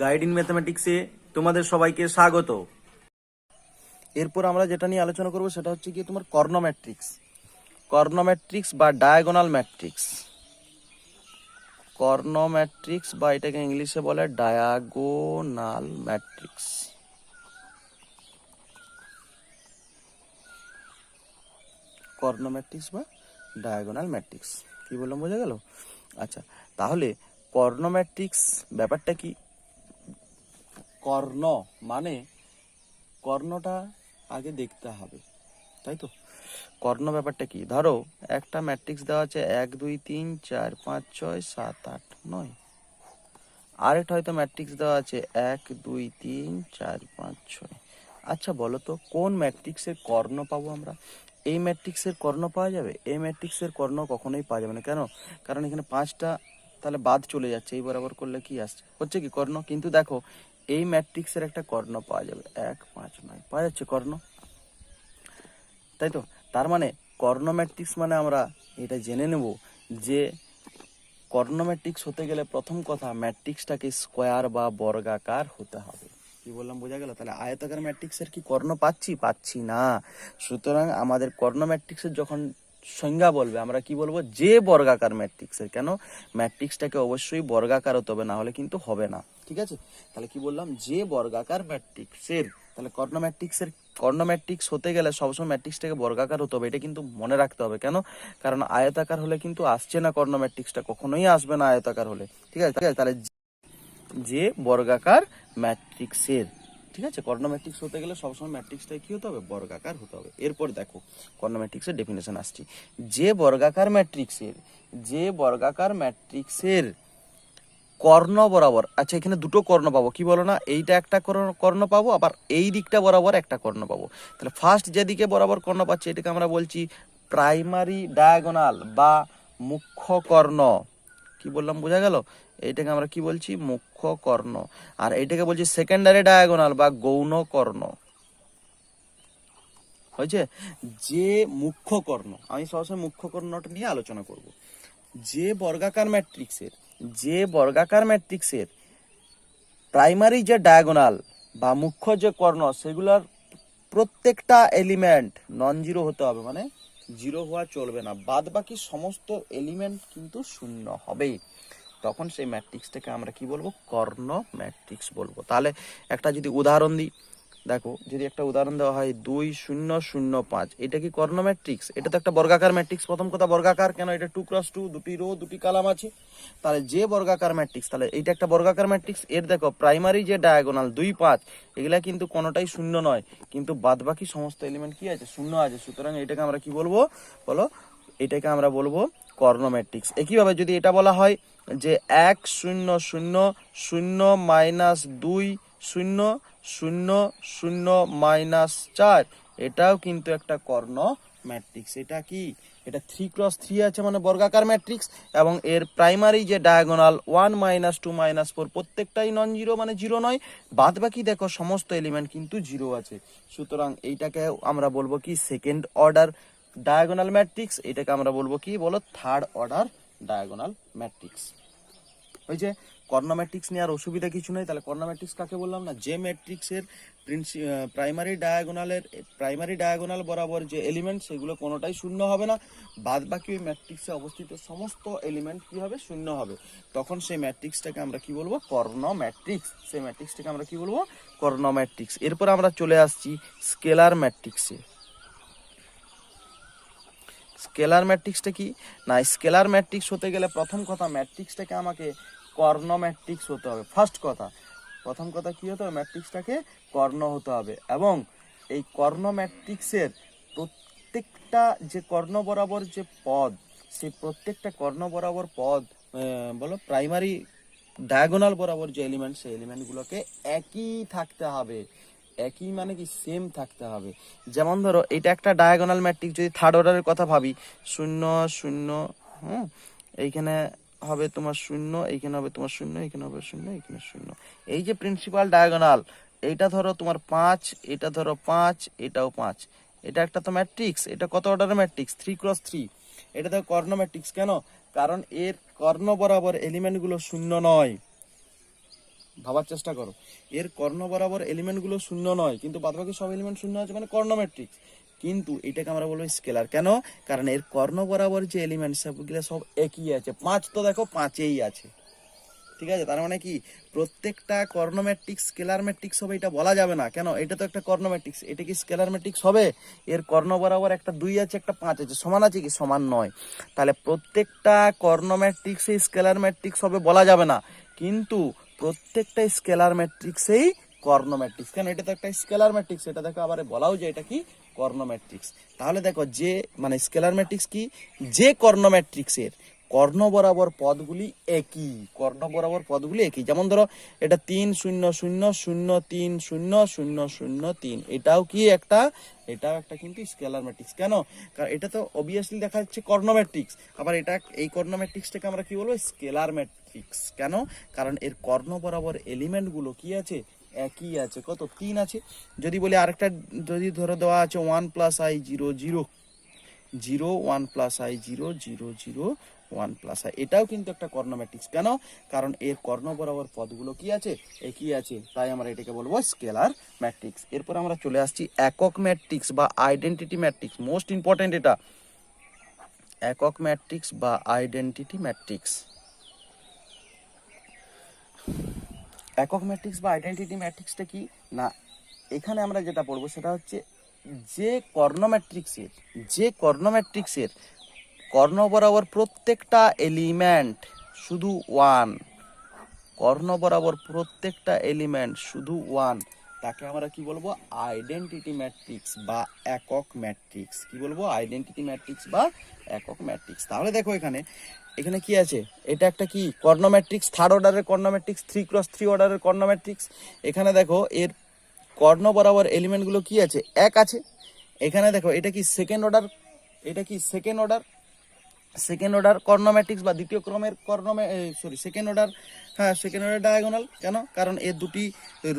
Guide in ম্যাথমেটিক্সে তোমাদের সবাইকে স্বাগত। এরপর আমরা যেটা নিয়ে আলোচনা করব সেটা হচ্ছে কি তোমার কর্ণ ম্যাট্রিক্স বা ডায়াগোনাল ম্যাট্রিক্স। কর্ণ ম্যাট্রিক্স বা এটাকে ইংলিশে বলে ডায়াগোনাল ম্যাট্রিক্স। কর্ণ ম্যাট্রিক্স বা ডায়াগোনাল ম্যাট্রিক্স কি বললাম, বোঝা গেল? আচ্ছা, তাহলে কর্ণ ম্যাট্রিক্স ব্যাপারটা কি? কর্ণ মানে কর্ণটা আগে দেখতে হবে, তাই তো? কর্ণ ব্যাপারটা কি? ধরো একটা ম্যাট্রিক্স দেওয়া আছে 1 2 3 4 5 6 7 8 9। আরেকটা হয়তো ম্যাট্রিক্স দেওয়া আছে 1 2 3 4 5 6। আচ্ছা বলো তো কোন ম্যাট্রিক্সের কর্ণ পাবো আমরা? এই ম্যাট্রিক্সের কর্ণ পাওয়া যাবে? এই ম্যাট্রিক্সের কর্ণ কখনোই পাওয়া যাবে না। কেন? কারণ এখানে 5টা তাহলে বাদ চলে যাচ্ছে, এই বরাবর করলে কি আসছে, হচ্ছে কি কর্ণ। কিন্তু দেখো এই ম্যাট্রিক্সের একটা কর্ণ পাওয়া যাবে 1 5 9, পাওয়া যাচ্ছে কর্ণ, তাই তো? তার মানে কর্ণ ম্যাট্রিক্স মানে আমরা এটা জেনে নেব যে কর্ণ ম্যাট্রিক্স হতে গেলে প্রথম কথা ম্যাট্রিক্সটাকে স্কোয়ার বা বর্গাকার হতে হবে। কি বললাম, বোঝা গেল? তাহলে আয়তাকার ম্যাট্রিক্সের কি কর্ণ পাচ্ছি না। সুতরাং আমাদের কর্ণ ম্যাট্রিক্সের যখন সংজ্ঞা বলবে আমরা কি বলবো? যে বর্গাকার ম্যাট্রিক্সের। কেন? ম্যাট্রিক্সটাকে অবশ্যই বর্গাকার হতে হবে, না হলে কিন্তু হবে না। ঠিক আছে, তাহলে কি বললাম? যে বর্গাকার ম্যাট্রিক্সের। তাহলে কর্ণ ম্যাট্রিক্স হতে গেলে সবসময় ম্যাট্রিক্সটাকে বর্গাকার হতে হবে, এটা কিন্তু মনে রাখতে হবে। কেন? কারণ আয়তাকার হলে কিন্তু আসছে না, কর্ণ ম্যাট্রিক্সটা কখনোই আসবে না আয়তাকার হলে। ঠিক আছে, তাহলে যে বর্গাকার ম্যাট্রিক্সের। ঠিক আছে, কর্ণ ম্যাট্রিক্স হতে গেলে সবসময় ম্যাট্রিক্সটা কি হতে হবে? বর্গাকার হতে হবে। এরপর দেখো কর্ণ ম্যাট্রিক্সের ডেফিনেশন আসছি। যে বর্গাকার ম্যাট্রিক্সের কর্ণ বরাবর, আচ্ছা এখানে দুটো কর্ণ পাবো, কি বলো না? এইটা একটা কর্ণ পাবো, আবার এই দিকটা বরাবর একটা কর্ণ পাবো। তাহলে ফার্স্ট যেদিকে বরাবর কর্ণ পাচ্ছি এটাকে আমরা বলছি প্রাইমারি ডায়াগোনাল বা মুখ্য কর্ণ। কি বললাম, বোঝা গেল? এইটাকে আমরা কি বলছি? মুখ্য কর্ণ। আর এইটাকে বলছি সেকেন্ডারি ডায়াগোনাল বা গৌণ কর্ণ। হয়েছে? যে মুখ্য কর্ণ, আমি সরাসরি মুখ্য কর্ণটা নিয়ে আলোচনা করব। যে বর্গাকার ম্যাট্রিক্সের প্রাইমারি যে ডায়াগোনাল বা মুখ্য যে কর্ণ, সেগুলোর প্রত্যেকটা এলিমেন্ট নন জিরো হতে হবে, মানে জিরো হওয়া চলবে না, বাদ বাকি সমস্ত এলিমেন্ট কিন্তু শূন্য হবে। তখন সেই ম্যাট্রিক্সটাকে আমরা কি বলবো? কর্ণ ম্যাট্রিক্স বলবো। তাহলে একটা যদি উদাহরণ দিই, দেখো যদি একটা উদাহরণ দেওয়া হয় 2 0 0 5, এটা কি কর্ণ ম্যাট্রিক্স? এটা তো একটা বর্গাকার ম্যাট্রিক্স। প্রথম কথা বর্গাকার কেন? এটা 2x2, দুটি রো দুটি কলাম আছে। তাহলে যে বর্গাকার ম্যাট্রিক্স, তাহলে এইটা একটা বর্গাকার ম্যাট্রিক্স। এর দেখো প্রাইমারি যে ডায়াগোনাল 2 5, এগুলা কিন্তু কোনোটাই শূন্য নয়, কিন্তু বাদ বাকি সমস্ত এলিমেন্ট কি আছে? শূন্য আছে। সুতরাং এটাকে আমরা কি বলবো বলো? এটাকে আমরা বলবো কর্ণ ম্যাট্রিক্স। একইভাবে যদি এটা বলা হয় যে 1 0 0 0 -2 0 0 0 -4, এটাও কিন্তু একটা কর্ণ ম্যাট্রিক্স। এটা কি? এটা 3x3 আছে, মানে বর্গাকার ম্যাট্রিক্স। এবং এর প্রাইমারি যে ডায়াগোনাল 1 -2 -4 প্রত্যেকটাই নন জিরো, মানে জিরো নয়। বাদ বাকি দেখো সমস্ত এলিমেন্ট কিন্তু জিরো আছে। সুতরাং এইটাকে আমরা বলবো কি? Second order diagonal matrix. এটাকে আমরা বলবো কি বলো? Third order diagonal matrix. ওই যে কর্ণ ম্যাট্রিক্স নিয়ে আর অসুবিধা কিছু নেই। তাহলে কর্ণ ম্যাট্রিক্স কাকে বললাম না? যে ম্যাট্রিক্সের প্রাইমারি ডায়াগোনাল বরাবর যে এলিমেন্ট সেগুলো কোনোটাই শূন্য হবে না, বাদ বাকি ওই ম্যাট্রিক্সে অবস্থিত সমস্ত এলিমেন্ট কি হবে? শূন্য হবে। তখন সেই ম্যাট্রিক্সটাকে আমরা কি বলবো? কর্ণ ম্যাট্রিক্স। সেই ম্যাট্রিক্সটাকে আমরা কি বলবো? কর্ণ ম্যাট্রিক্স। এরপর আমরা চলে আসছি স্কেলার ম্যাট্রিক্সে। স্কেলার ম্যাট্রিক্সটা কি না? স্কেলার ম্যাট্রিক্স হতে গেলে প্রথম কথা ম্যাট্রিক্সটাকে আমাকে কর্ণ ম্যাট্রিক্স হতে হবে। প্রথম কথা কি হতে হবে? ম্যাট্রিক্সটাকে কর্ণ হতে হবে। এবং এই কর্ণ ম্যাট্রিক্সের প্রত্যেকটা যে কর্ণ বরাবর যে পদ, সেই প্রত্যেকটা কর্ণ বরাবর পদ বলো প্রাইমারি ডায়াগোনাল বরাবর যে এলিমেন্ট, সেই এলিমেন্টগুলোকে একই থাকতে হবে। একই মানে কি? সেম থাকতে হবে। যেমন ধরো এটা একটা ডায়াগোনাল ম্যাট্রিক্স, যদি থার্ড অর্ডারের কথা ভাবি, 0 0, এইখানে হবে তোমার 0, এইখানে হবে তোমার 0, এইখানে হবে 0, এইখানে 0। এই যে প্রিন্সিপাল ডায়াগোনাল, এইটা ধরো তোমার 5, এটা ধরো 5, এটাও 5। এটা একটা তো ম্যাট্রিক্স। এটা কত অর্ডারের ম্যাট্রিক্স? 3x3। এটা তো কর্ণ ম্যাট্রিক্স। কেন? কারণ এর কর্ণ বরাবর এলিমেন্টগুলো শূন্য নয়। ভাবার চেষ্টা করো, এর কর্ণ বরাবর এলিমেন্টগুলো শূন্য নয়, কিন্তু বাদবাকি সব এলিমেন্ট শূন্য আছে, মানে কর্ণ ম্যাট্রিক্স। কিন্তু এটাকে আমরা বলবো স্কেলার। কেন? কারণ এর কর্ণ বরাবর যে এলিমেন্ট সবগুলো সব একই আছে। 5 তো দেখো 5এই আছে, ঠিক আছে? তার মানে কি প্রত্যেকটা কর্ণ ম্যাট্রিক্স স্কেলার ম্যাট্রিক্স হবে এটা বলা যাবে না। কেন? এটা তো একটা কর্ণ ম্যাট্রিক্স, এটা কি স্কেলার ম্যাট্রিক্স হবে? এর কর্ণ বরাবর একটা 2 আছে, একটা 5 আছে, সমান আছে কি? সমান নয়। তাহলে প্রত্যেকটা কর্ণ ম্যাট্রিক্সই স্কেলার ম্যাট্রিক্স হবে বলা যাবে না, কিন্তু প্রত্যেকটা স্কেলার ম্যাট্রিক্সেই কর্ণ ম্যাট্রিক্স। কেন? এটা তো একটা স্কেলার ম্যাট্রিক্স, এটা দেখো আবার বলাও যায় এটা কি কর্ণ ম্যাট্রিক্স। তাহলে দেখো যে মানে স্কেলার ম্যাট্রিক্স কি, যে কর্ণ ম্যাট্রিক্সের কর্ণ বরাবর পদগুলি একই, কর্ণ বরাবর পদগুলি একই। যেমন ধরো এটা 3 0 0 0 3 0 0 0 3, এটাও কি একটা, এটাও একটা কিন্তু স্কেলার ম্যাট্রিক্স। কেন? কারণ এটা তো অবভিয়াসলি দেখা যাচ্ছে কর্ণ ম্যাট্রিক্স, আবার এটা এই কর্ণ ম্যাট্রিক্সটাকে আমরা কি বলবো? Scalar matrix. কেন? কারণ এর কর্ণ বরাবর এলিমেন্টগুলো কি আছে? একই আছে। কত? 3 আছে। যদি বলি আরেকটা, যদি ধরো দেওয়া আছে 1 + i 0 0 0 1 + i 0 0 0 1 + i, এটাও কিন্তু একটা কর্ণ ম্যাট্রিক্স। কেন? কারণ এর কর্ণ বরাবর পদগুলো কি আছে? একই আছে, তাই আমরা এটাকে বলবো স্কেলার ম্যাট্রিক্স। এরপর আমরা চলে আসছি একক ম্যাট্রিক্স বা আইডেন্টিটি ম্যাট্রিক্স। মোস্ট ইম্পর্টেন্ট এটা, একক ম্যাট্রিক্স বা আইডেন্টিটি ম্যাট্রিক্স। একক ম্যাট্রিক্স বা আইডেন্টিটি ম্যাট্রিক্সটা কি না, এখানে আমরা যেটা পড়বো সেটা হচ্ছে যে কর্ণ ম্যাট্রিক্সের, যে কর্ণ ম্যাট্রিক্সের কর্ণ বরাবর প্রত্যেকটা এলিমেন্ট শুধু 1, কর্ণ বরাবর প্রত্যেকটা এলিমেন্ট শুধু 1, তাকে আমরা কি বলবো? আইডেন্টিটি ম্যাট্রিক্স বা একক ম্যাট্রিক্স। কি বলবো? আইডেন্টিটি ম্যাট্রিক্স বা একক ম্যাট্রিক্স। তাহলে দেখো এখানে, এখানে কি আছে? এটা একটা কি কর্ণ ম্যাট্রিক্স, থার্ড অর্ডারের কর্ণ ম্যাট্রিক্স, 3x3 অর্ডারের কর্ণ ম্যাট্রিক্স। এখানে দেখো এর কর্ণ বরাবর এলিমেন্টগুলো কি আছে? এক আছে। এখানে দেখো এটা কি সেকেন্ড অর্ডার, এটা কি সেকেন্ড অর্ডার, সেকেন্ড অর্ডার কর্ণ ম্যাট্রিক্স বা দ্বিতীয় ক্রমের কর্ণ, সরি সেকেন্ড অর্ডার, হ্যাঁ সেকেন্ড অর্ডার ডায়াগোনাল। কেন? কারণ এর দুটি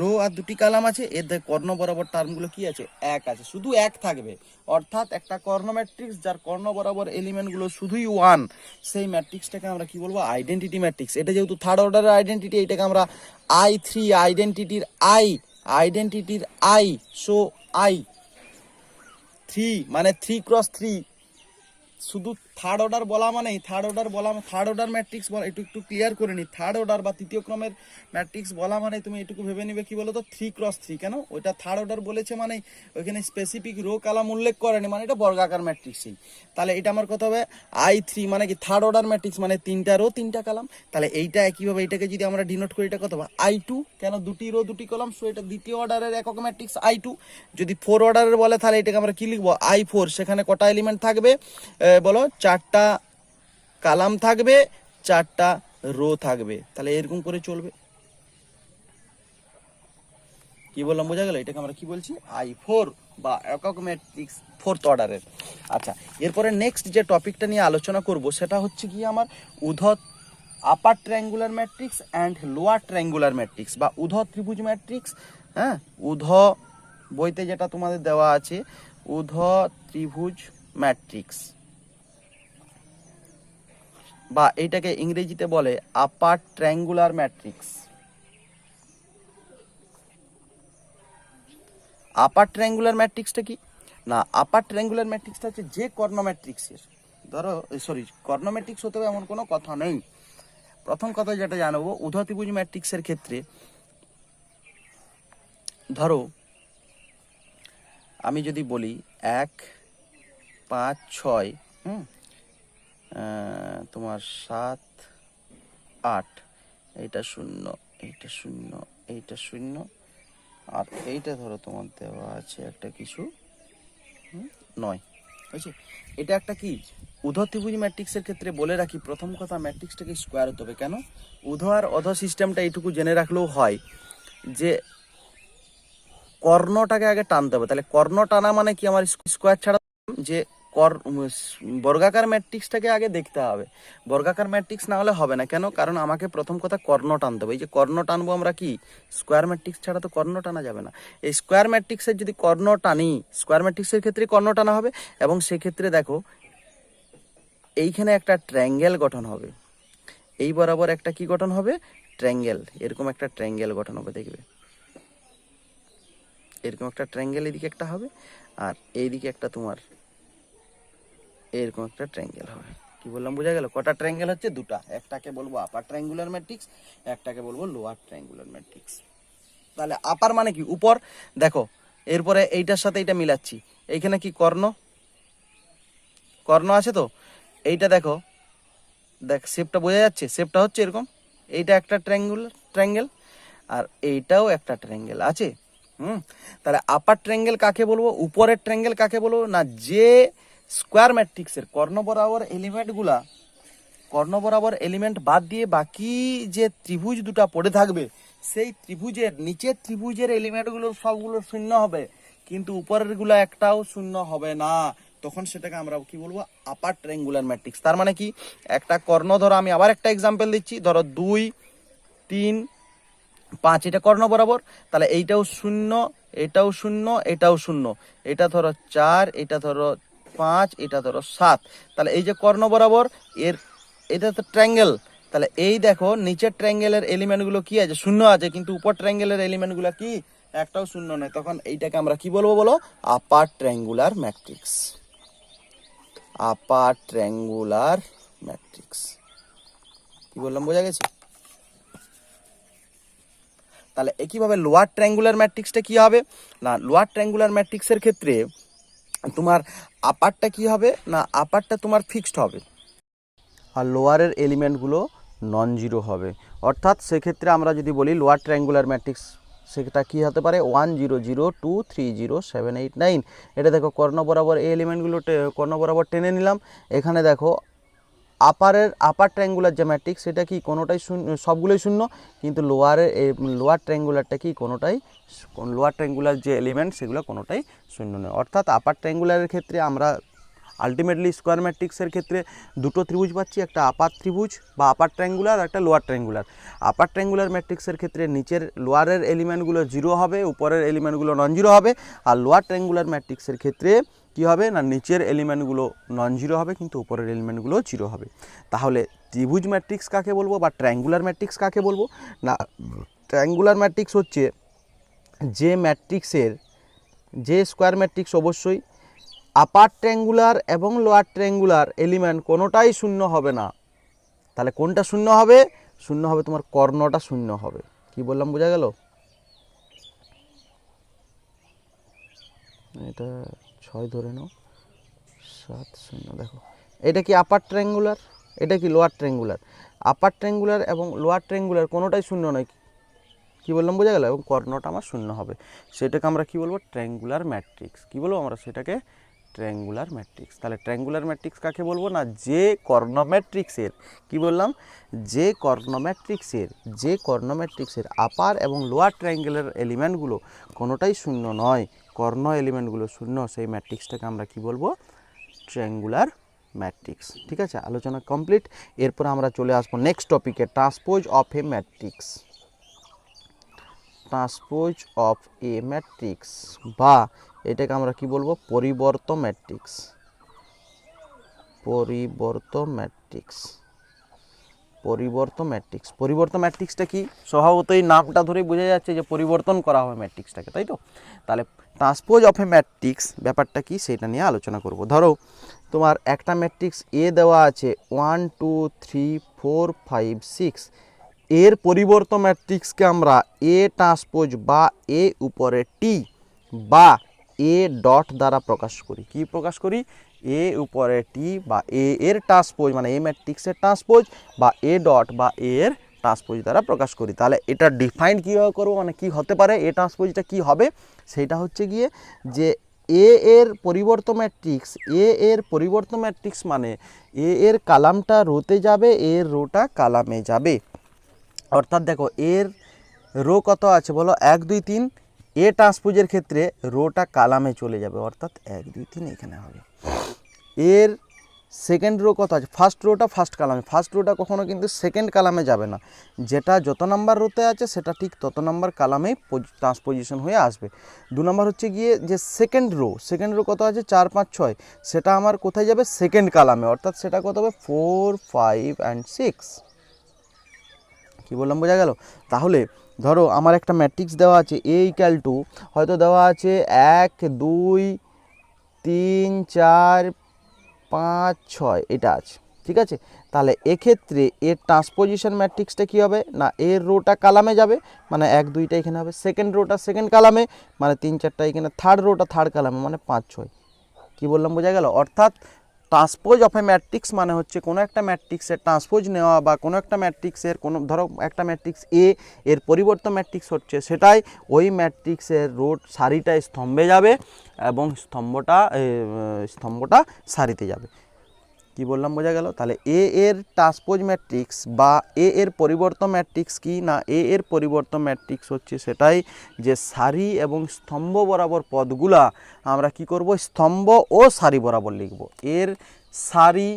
রো আর দুটি কলাম আছে, এর কর্ণ বরাবর টার্মগুলো কি আছে? এক আছে, শুধু এক থাকবে। অর্থাৎ একটা কর্ণ ম্যাট্রিক্স যার কর্ণ বরাবর এলিমেন্টগুলো শুধুই 1, সেই ম্যাট্রিক্সটাকে আমরা কি বলবো? Identity matrix. এটা যেহেতু থার্ড অর্ডারের আইডেন্টিটি, এটাকে আমরা I3 আইডেন্টিটির আই, আইডেন্টিটির আই, সো I3 মানে 3x3। শুধু থার্ড অর্ডার বলা মানেই, থার্ড অর্ডার বলা, থার্ড অর্ডার ম্যাট্রিক্স বলা, একটু একটু ক্লিয়ার করে নি। থার্ড অর্ডার বা তৃতীয় ক্রমের ম্যাট্রিক্স বলা মানে তুমি এটুকু ভেবে নিবে কি বলো তো? 3x3। কেন? ওইটা থার্ড অর্ডার বলেছে মানে ওইখানে স্পেসিফিক রো কলাম উল্লেখ করেনি, মানে এটা বর্গাকার ম্যাট্রিক্সই। তাহলে এটা আমার কথা হবে I3 মানে কি থার্ড অর্ডার ম্যাট্রিক্স, মানে 3টা রো 3টা কলাম। তাহলে এইটা একইভাবে এটাকে যদি আমরা ডিনোট করি, এটা কত হবে? I2। কেন? দুটি রো দুটি কলাম, সো এটা দ্বিতীয় অর্ডারের একক ম্যাট্রিক্স I2। যদি 4 অর্ডারের বলে তাহলে এটাকে আমরা কি লিখবো? I4। সেখানে কটা এলিমেন্ট থাকবে বলো? 4টা কলাম থাকবে, 4টা রো থাকবে। তাহলে এরকম করে চলবে। কি বললাম বোঝা গেল? এটাকে আমরা কি বলছি? I4 বা একক ম্যাট্রিক্স 4th অর্ডারের। আচ্ছা, এরপরে নেক্সট যে টপিকটা নিয়ে আলোচনা করব সেটা হচ্ছে কি আমার উদ্ধ upper triangular matrix and lower triangular matrix বা উদ্ধ ত্রিভুজ ম্যাট্রিক্স। হ্যাঁ, উদ্ধ বইতে যেটা তোমাদের দেওয়া আছে, উদ্ধ ত্রিভুজ ম্যাট্রিক্স, বা এইটাকে ইংরেজিতে বলে আপার ট্রায়াঙ্গুলার ম্যাট্রিক্স। আপার ট্রায়াঙ্গুলার ম্যাট্রিক্সটা কি না, আপার ট্রায়াঙ্গুলার ম্যাট্রিক্সটা হচ্ছে যে কর্ণ ম্যাট্রিক্সের, ধরো সরি কর্ণ ম্যাট্রিক্স হতে হবে এমন কোনো কথা নেই। প্রথম কথা যেটা জানাবো, উদ্ধ ত্রিভুজ ম্যাট্রিক্সের ক্ষেত্রে ধরো আমি যদি বলি 1 5 6, তোমার 7 8, এইটা 0, এইটা 0, এইটা 0, আর এইটা ধরো তোমার দেওয়া আছে একটা কিছু 9, বুঝছি? এটা একটা কি উদ্ধ ত্রিভুজ ম্যাট্রিক্সের ক্ষেত্রে বলে রাখি, প্রথম কথা ম্যাট্রিক্সটাকে স্কোয়ার হতে হবে। কেন? উদ্ধ আর অধ সিস্টেমটা এইটুকু জেনে রাখলেও হয় যে কর্ণটাকে আগে টানতে হবে। তাহলে কর্ণ টানা মানে কি, আমার স্কোয়ার ছাড়া যে বর্গাকার ম্যাট্রিক্সটাকে আগে দেখতে হবে। বর্গাকার ম্যাট্রিক্স না হলে হবে না। কেন? কারণ আমাকে প্রথম কথা কর্ণ টানতে হবে। এই যে কর্ণ টানবো আমরা কি, স্কোয়ার ম্যাট্রিক্স ছাড়া তো কর্ণ টানা যাবে না। এই স্কোয়ার ম্যাট্রিক্সের যদি কর্ণ টানি, স্কোয়ার ম্যাট্রিক্সের ক্ষেত্রে কর্ণ টানা হবে, এবং সেক্ষেত্রে দেখো এইখানে একটা ট্রায়াঙ্গেল গঠন হবে, এই বরাবর একটা কি গঠন হবে? ট্রায়াঙ্গেল, এরকম একটা ট্রায়াঙ্গেল গঠন হবে, দেখবে এরকম একটা ট্রায়াঙ্গেল এদিকে একটা হবে, আর এইদিকে একটা তোমার এরকম একটা ট্রায়াঙ্গেল হবে। কি বললাম বোঝা গেল? কটা ট্রায়াঙ্গেল হচ্ছে? দুটা। একটাকে বলবো আপার ট্রায়াঙ্গুলার ম্যাট্রিক্স, একটাকে বলবো লোয়ার ট্রায়াঙ্গুলার ম্যাট্রিক্স। তাহলে আপার মানে কি? উপর। দেখো এরপরে এইটার সাথে এইটা মিলাচ্ছি, এইখানে কি কর্ণ, কর্ণ আছে তো। এইটা দেখো, দেখ শেপটা বোঝা যাচ্ছে, শেপটা হচ্ছে এরকম। এইটা একটা ট্রায়াঙ্গেল, আর এইটাও একটা ট্রায়াঙ্গেল আছে। তাহলে আপার ট্রায়াঙ্গেল কাকে বলবো, উপরের ট্রায়াঙ্গেল কাকে বলবো না, যে স্কোয়ার ম্যাট্রিক্সের কর্ণ বরাবর এলিমেন্টগুলা, কর্ণ বরাবর এলিমেন্ট বাদ দিয়ে বাকি যে ত্রিভুজ দুটো পড়ে থাকবে, সেই ত্রিভুজের নিচের ত্রিভুজের এলিমেন্টগুলো সবগুলো শূন্য হবে, কিন্তু উপরের গুলো একটাও শূন্য হবে না। তখন সেটাকে আমরা কি বলবো, আপার ট্রায়াঙ্গুলার ম্যাট্রিক্স। তার মানে কি, একটা কর্ণ ধরো, আমি আবার একটা এক্সাম্পল দিচ্ছি, ধরো 2, 3, 5 এটা কর্ণ বরাবর, তাহলে এইটাও শূন্য, এটাও শূন্য, এটাও শূন্য। এটা ধরো 4, এটা ধরো 5, এটা ধরো 7। তাহলে এই যে কর্ণ বরাবর এর, এটা তো ট্রায়াঙ্গেল। তাহলে এই দেখো নিচের ট্রায়াঙ্গেলের এলিমেন্টগুলো কি আছে, শূন্য আছে, কিন্তু উপর ট্রায়াঙ্গেলের এলিমেন্টগুলো কি, একটাও শূন্য নয়। তখন এইটাকে আমরা কি বলবো বলো, আপার ট্রায়াঙ্গুলার ম্যাট্রিক্স। আপার ট্রায়াঙ্গুলার ম্যাট্রিক্স। কি বললাম বোঝা গেছে? তাহলে একইভাবে লোয়ার ট্রায়াঙ্গুলার ম্যাট্রিক্সটা কি হবে না, লোয়ার ট্রায়াঙ্গুলার ম্যাট্রিক্সের ক্ষেত্রে তোমার আপারটা কি হবে না, আপারটা তোমার ফিক্সড হবে, আর লোয়ারের এলিমেন্টগুলো নন জিরো হবে। অর্থাৎ সেক্ষেত্রে আমরা যদি বলি লোয়ার ট্রায়াঙ্গুলার ম্যাট্রিক্স, সেটা কি হতে পারে, 1 0 0 2 3 0 7 8 9। এটা দেখো কর্ণ বরাবর এই এলিমেন্টগুলো কর্ণ বরাবর টেনে নিলাম। এখানে দেখো আপার ট্রায়াঙ্গুলার যে ম্যাট্রিক্স, সেটা কি কোনোটাই শূন্য, সবগুলোই শূন্য, কিন্তু লোয়ার ট্রায়াঙ্গুলারটা কি কোনোটাই, লোয়ার ট্রায়াঙ্গুলার যে এলিমেন্ট সেগুলো কোনোটাই শূন্য নয়। অর্থাৎ আপার ট্রায়াঙ্গুলারের ক্ষেত্রে আমরা আলটিমেটলি স্কোয়ার ম্যাট্রিক্সের ক্ষেত্রে দুটো ত্রিভুজ পাচ্ছি, একটা আপার ত্রিভুজ বা আপার ট্রায়াঙ্গুলার, একটা লোয়ার ট্রায়াঙ্গুলার। আপার ট্রায়াঙ্গুলার ম্যাট্রিক্সের ক্ষেত্রে নিচের লোয়ারের এলিমেন্টগুলো জিরো হবে, উপরের এলিমেন্টগুলো নন জিরো হবে। আর লোয়ার ট্রায়াঙ্গুলার ম্যাট্রিক্সের ক্ষেত্রে কি হবে না, নিচের এলিমেন্টগুলো নন জিরো হবে, কিন্তু উপরের এলিমেন্টগুলো জিরো হবে। তাহলে ত্রিভুজ ম্যাট্রিক্স কাকে বলবো বা ট্রায়াঙ্গুলার ম্যাট্রিক্স কাকে বলবো না, ট্রায়াঙ্গুলার ম্যাট্রিক্স হচ্ছে যে ম্যাট্রিক্সের, যে স্কোয়ার ম্যাট্রিক্স অবশ্যই আপার ট্রায়াঙ্গুলার এবং লোয়ার ট্রায়াঙ্গুলার এলিমেন্ট কোনোটাই শূন্য হবে না। তাহলে কোনটা শূন্য হবে, শূন্য হবে তোমার কর্ণটা শূন্য হবে। কি বললাম বোঝা গেল? এটা 6 ধরে নাও, 7 0। দেখো এটা কি আপার ট্রায়াঙ্গুলার, এটা কি লোয়ার ট্রায়াঙ্গুলার। আপার ট্রায়াঙ্গুলার এবং লোয়ার ট্রায়াঙ্গুলার কোনোটাই শূন্য নয়। কি বললাম বোঝা গেল? এবং কর্ণটা আমার শূন্য হবে, সেটাকে আমরা কি বলবো, ট্রায়াঙ্গুলার ম্যাট্রিক্স। কি বলবো আমরা সেটাকে, ট্রায়াঙ্গুলার ম্যাট্রিক্স। তাহলে ট্রায়াঙ্গুলার ম্যাট্রিক্স কাকে বলবো না, যে কর্ণ ম্যাট্রিক্সের, কি বললাম, যে কর্ণ ম্যাট্রিক্সের আপার এবং লোয়ার ট্রায়াঙ্গেলের এলিমেন্টগুলো কোনোটাই শূন্য নয়, কর্ণ এলিমেন্টগুলো শূন্য, সেই ম্যাট্রিক্সটাকে আমরা কি বলবো, ট্রায়াঙ্গুলার ম্যাট্রিক্স। ঠিক আছে, আলোচনা কমপ্লিট। এরপর আমরা চলে আসবো নেক্সট টপিকে, transpose of A matrix. Transpose of A matrix, বা এটাকে আমরা কি বলবো, পরিবর্ত ম্যাট্রিক্স। পরিবর্ত ম্যাট্রিক্সটা কি, স্বভাবতই নামটা ধরেই বোঝা যাচ্ছে যে পরিবর্তন করা হবে ম্যাট্রিক্সটাকে, তাই তো। তাহলে ট্রান্সপোজ অফ এ ম্যাট্রিক্স ব্যাপারটা কি সেটা নিয়ে আলোচনা করব। ধরো তোমার একটা ম্যাট্রিক্স এ দেওয়া আছে 1 2 3 4 5 6, এর পরিবর্ত ম্যাট্রিক্সকে আমরা এ ট্রান্সপোজ বা এ উপরে টি বা এ ডট দ্বারা প্রকাশ করি। কি প্রকাশ করি, এ উপরে টি বা এ এর ট্রান্সপোজ, মানে এ ম্যাট্রিক্সের ট্রান্সপোজ বা এ ডট বা এ এর ট্রান্সপোজ দ্বারা প্রকাশ করি। তাহলে এটা ডিফাইন কীভাবে করবো, মানে কি হতে পারে, এ ট্রান্সপোজটা কি হবে, সেটা হচ্ছে গিয়ে যে এ এর পরিবর্ত ম্যাট্রিক্স মানে এ এর কালামটা রোতে যাবে, এর রোটা কালামে যাবে। অর্থাৎ দেখো এর রো কত আছে বলো, 1 2 3, এ ট্রান্সপোজের ক্ষেত্রে রোটা কালামে চলে যাবে, অর্থাৎ 1 2 3 এখানে হবে। এর সেকেন্ড রো কত আছে, ফার্স্ট রোটা ফার্স্ট কালামে, ফার্স্ট রোটা কখনো কিন্তু সেকেন্ড কালামে যাবে না, যেটা যত নাম্বার রোতে আছে সেটা ঠিক তত নাম্বার কালামেই ট্রান্সপোজিশন হয়ে আসবে। 2 নাম্বার হচ্ছে গিয়ে যে সেকেন্ড রো কত আছে 4 5 6, সেটা আমার কোথায় যাবে, সেকেন্ড কালামে, অর্থাৎ সেটা কত হবে 4 5 and 6। কি বললাম বোঝা গেল? তাহলে ধরো আমার একটা ম্যাট্রিক্স দেওয়া আছে এ ইকুয়াল টু, হয়তো দেওয়া আছে 1 2 3 4 5 6, এটা আছে, ঠিক আছে। তাহলে এক্ষেত্রে এর ট্রান্সপোজিশন ম্যাট্রিক্সটা কী হবে না, এর রোটা কালামে যাবে, মানে 1 2টা এখানে হবে, সেকেন্ড রোটা সেকেন্ড কালামে, মানে 3 4টা এখানে, থার্ড রোটা থার্ড কালামে, মানে 5 6। কী বললাম বোঝা গেল? অর্থাৎ ট্রান্সপোজ অফ এ ম্যাট্রিক্স মানে হচ্ছে কোনো একটা ম্যাট্রিক্সের ট্রান্সপোজ নেওয়া, বা কোনো একটা ম্যাট্রিক্সের কোনো, ধরো একটা ম্যাট্রিক্স এ, এর পরিবর্তন ম্যাট্রিক্স হচ্ছে সেটাই ওই ম্যাট্রিক্সের রোট সারিটা স্তম্ভে যাবে এবং স্তম্ভটা সারিতে যাবে। কি বললাম বোঝা গেল? তাহলে এ এর ট্রান্সপোজ ম্যাট্রিক্স বা এ এর পরিবর্তন ম্যাট্রিক্স কি না, এ এর পরিবর্তন ম্যাট্রিক্স হচ্ছে সেটাই যে সারি এবং স্তম্ভ বরাবর পদগুলা আমরা কি করব, স্তম্ভ ও সারি বরাবর লিখব। এর সারি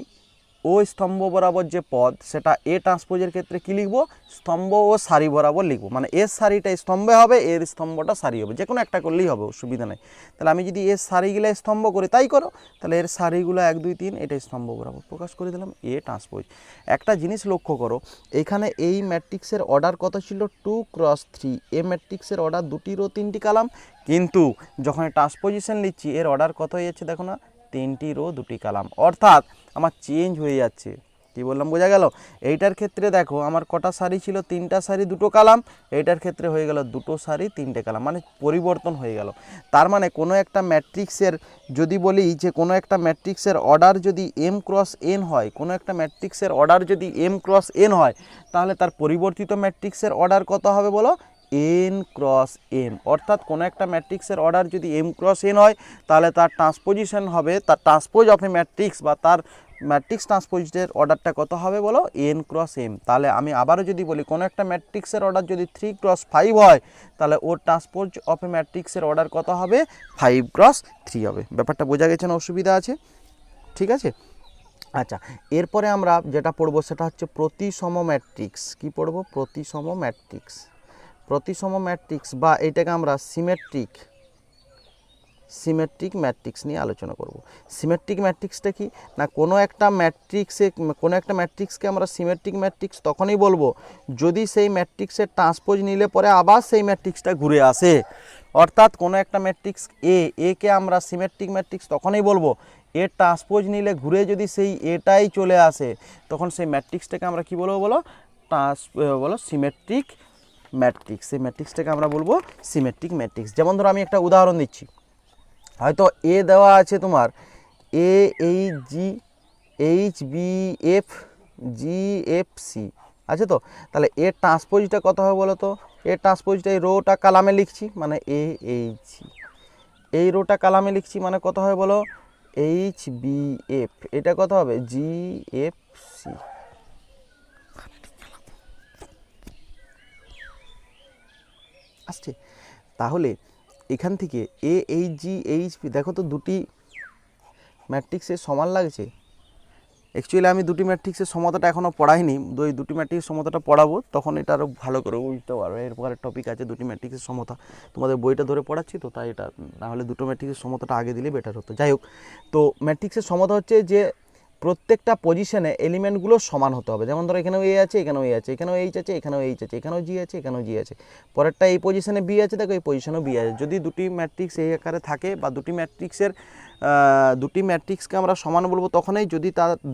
ও স্তম্ভ বরাবর যে পদ, সেটা এ ট্রান্সপোজের ক্ষেত্রে কি লিখব, স্তম্ভ ও সারি বরাবর লিখব। মানে এর সারিটা স্তম্ভে হবে, এর স্তম্ভটা সারি হবে, যে কোনো একটা করলেই হবে, অসুবিধা নেই। তাহলে আমি যদি এর সারিগুলো স্তম্ভ করি, তাই করো, তাহলে এর সারিগুলো 1 2 3 এটা স্তম্ভ বরাবর প্রকাশ করে দিলাম এ ট্রান্সপোজ। একটা জিনিস লক্ষ্য করো, এখানে এই ম্যাট্রিক্সের অর্ডার কত ছিল, 2 × 3। এ ম্যাট্রিক্সের অর্ডার 2টি রো 3টি কলাম, কিন্তু যখন ট্রান্সপোজিশন লিখছি এর অর্ডার কত হয়ে যাচ্ছে দেখো না, 3টি রো 2টি কলাম, অর্থাৎ আমার চেঞ্জ হয়ে যাচ্ছে। কি বললাম বোঝা গেল? এইটার ক্ষেত্রে দেখো আমার কটা সারি ছিল, 3টা সারি 2টো কলাম, এইটার ক্ষেত্রে হয়ে গেল 2টো সারি 3টে কলাম, মানে পরিবর্তন হয়ে গেল। তার মানে কোনো একটা ম্যাট্রিক্সের, যদি বলি যে কোনো একটা ম্যাট্রিক্সের অর্ডার যদি m × n হয়, কোনো একটা ম্যাট্রিক্সের অর্ডার যদি m × n হয়, তাহলে তার পরিবর্তিত ম্যাট্রিক্সের অর্ডার কত হবে বলো, n × m। অর্থাৎ কোনো একটা ম্যাট্রিক্সের অর্ডার যদি m × n হয়, তাহলে তার ট্রান্সপোজিশন হবে, তার ট্রান্সপোজ অফ এ ম্যাট্রিক্স বা তার ম্যাট্রিক্স ট্রান্সপোজের অর্ডারটা কত হবে বলো, n × m। তাহলে আমি আবারও যদি বলি কোনো একটা ম্যাট্রিক্সের অর্ডার যদি 3 × 5 হয়, তাহলে ওর ট্রান্সপোজ অফ এ ম্যাট্রিক্সের অর্ডার কত হবে, 5 × 3 হবে। ব্যাপারটা বোঝা গেছে না? অসুবিধা আছে? ঠিক আছে। আচ্ছা, এরপরে আমরা যেটা পড়বো সেটা হচ্ছে প্রতিসম ম্যাট্রিক্স। কি পড়বো? প্রতিসম ম্যাট্রিক্স। প্রতিসম ম্যাট্রিক্স বা এটাকে আমরা সিমেট্রিক ম্যাট্রিক্স নিয়ে আলোচনা করব। সিমেট্রিক ম্যাট্রিক্সটা কি না, কোনো একটা ম্যাট্রিক্সকে আমরা সিমেট্রিক ম্যাট্রিক্স তখনই বলবো যদি সেই ম্যাট্রিক্সের ট্রান্সপোজ নিলে পরে আবার সেই ম্যাট্রিক্সটা ঘুরে আসে। অর্থাৎ কোনো একটা ম্যাট্রিক্স একে আমরা সিমেট্রিক ম্যাট্রিক্স তখনই বলবো এর ট্রান্সপোজ নিলে ঘুরে যদি সেই এটাই চলে আসে, তখন সেই ম্যাট্রিক্সটাকে আমরা কি বলবো বলো, সিমেট্রিক ম্যাট্রিক্স। সেই ম্যাট্রিক্সটাকে আমরা বলবো সিমেট্রিক ম্যাট্রিক্স। যেমন ধরো আমি একটা উদাহরণ দিচ্ছি, হয়তো এ দেওয়া আছে তোমার A H G H B F G F C আছে তো, তাহলে এর ট্রান্সপোজটা কত হবে বলো তো, এর ট্রান্সপোজটা এই রোটা কালামে লিখছি মানে এ এইচ, এই রোটা কালামে লিখছি মানে কত হবে বলো, এইচ বি এফ, এটা কত হবে জি এফ সি। আসছে? তাহলে এখান থেকে এ এইচ জি এইচ পি, দেখো তো দুটি ম্যাট্রিক্সের সমান লাগছে। অ্যাকচুয়ালি আমি দুটি ম্যাট্রিক্সের সমতাটা এখনও পড়াইনি, দুটি ম্যাট্রিক্সের সমতাটা পড়াবো, তখন এটা আরও ভালো করে বুঝতে পারবে। এরপরে টপিক আছে দুটি ম্যাট্রিক্সের সমতা, তোমাদের বইটা ধরে পড়াচ্ছি তো, তাই এটা নাহলে দুটো ম্যাট্রিক্সের সমতাটা আগে দিলে বেটার হতো। যাই হোক, তো ম্যাট্রিক্সের সমতা হচ্ছে যে প্রত্যেকটা পজিশনে এলিমেন্টগুলো সমান হতে হবে। যেমন ধরো এখানেও এ আছে, এখানেও এ আছে, এখানেও এইচ আছে, এখানেও এইচ আছে, এখানেও জি আছে, এখানেও জি আছে, পরেরটা এই পজিশনে বি আছে, দেখো এই পজিশনেও বি আছে। যদি দুটি ম্যাট্রিক্স এই আকারে থাকে বা দুটি ম্যাট্রিক্সকে আমরা সমান বলবো তখনই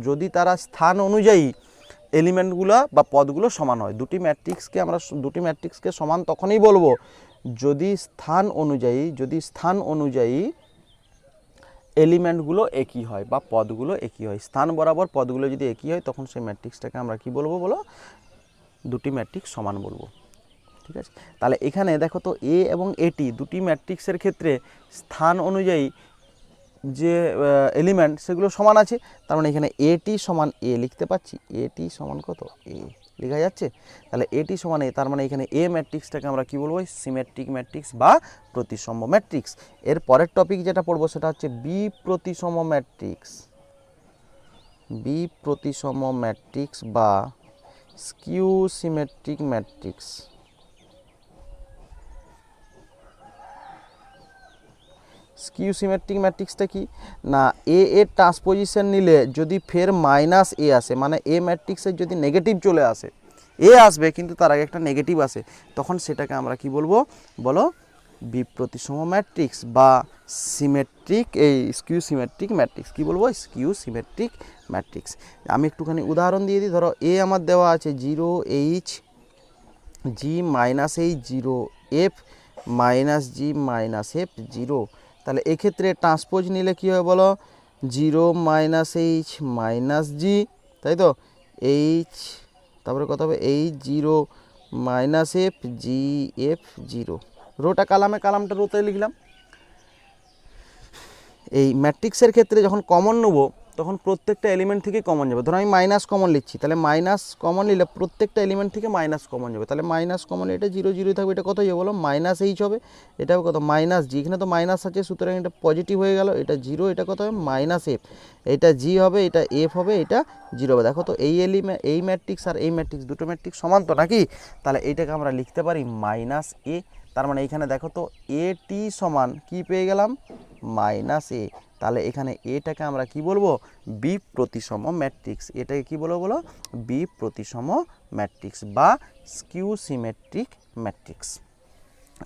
যদি তারা স্থান অনুযায়ী এলিমেন্টগুলো বা পদগুলো সমান হয়। দুটি ম্যাট্রিক্সকে সমান তখনই বলবো যদি স্থান অনুযায়ী এলিমেন্টগুলো একই হয় বা পদগুলো একই হয়। স্থান বরাবর পদগুলো যদি একই হয়, তখন সেই ম্যাট্রিক্সটাকে আমরা কি বলবো বলো, দুটি ম্যাট্রিক্স সমান বলবো। ঠিক আছে? তাহলে এখানে দেখো তো এ এবং এটি দুটি ম্যাট্রিক্সের ক্ষেত্রে স্থান অনুযায়ী যে এলিমেন্ট সেগুলো সমান আছে। তার মানে এখানে এটি সমান এ লিখতে পাচ্ছি, এটি সমান কত এ লেখা যাচ্ছে। তাহলে এটি সমান এ, তার মানে এখানে এ ম্যাট্রিক্সটাকে আমরা কি বলবো, সিমেট্রিক ম্যাট্রিক্স বা প্রতিসম ম্যাট্রিক্স। এর পরের টপিক যেটা পড়বো সেটা হচ্ছে বি প্রতিসম ম্যাট্রিক্স বা skew symmetric matrix. Skew symmetric ম্যাট্রিক্সটা কি না, এ এর ট্রান্সপোজিশন নিলে যদি ফের মাইনাস এ আসে, মানে এ ম্যাট্রিক্সের যদি নেগেটিভ চলে আসে, এ আসবে কিন্তু তার আগে একটা নেগেটিভ আসে, তখন সেটাকে আমরা কি বলবো বলো, বিপ্রতিসম ম্যাট্রিক্স বা সিমেট্রিক, এই স্কিউ সিমেট্রিক ম্যাট্রিক্স। কি বলবো, স্কিউ সিমেট্রিক ম্যাট্রিক্স। আমি একটুখানি উদাহরণ দিয়ে দিই। ধরো এ আমার দেওয়া আছে 0H জি মাইনাস এইচ 0F মাইনাস জি মাইনাস এফ 0। তাহলে এক্ষেত্রে ট্রান্সপোজ নিলে কী হবে বলো, 0 - H - G, তাই তো, এইচ তারপরে কত হবে H0 - F GF0। রোটা কালামে, কালামটা রোতে লিখলাম। এই ম্যাট্রিক্সের ক্ষেত্রে যখন কমন নেব তখন প্রত্যেকটা এলিমেন্ট থেকে কমন যাবে। ধরো আমি মাইনাস কমন নিচ্ছি, তাহলে মাইনাস কমন নিলে প্রত্যেকটা এলিমেন্ট থেকে মাইনাস কমন যাবে। তাহলে মাইনাস কমন, এটা 0 0 থাকবে, এটা কত হবে বলো, -H হবে। এটা হবে কত, -G, এখানে তো মাইনাস আছে সুতরাং এটা পজিটিভ হয়ে গেল, এটা 0, এটা কত হবে -F, এটা G হবে, এটা F হবে, এটা 0 হবে। দেখো তো এই এই ম্যাট্রিক্স আর এই ম্যাট্রিক্স দুটো ম্যাট্রিক্স সমান তো নাকি? তাহলে এইটাকে আমরা লিখতে পারি -A। তার মানে এইখানে দেখো তো এটি সমান কি পেয়ে গেলাম, -A। তাহলে এখানে এটাকে আমরা কি বলবো, বিপ্রতিসম ম্যাট্রিক্স। এটাকে কি বলবো বলো, বিপ্রতিসম ম্যাট্রিক্স বা স্কিউ সিমেট্রিক ম্যাট্রিক্স।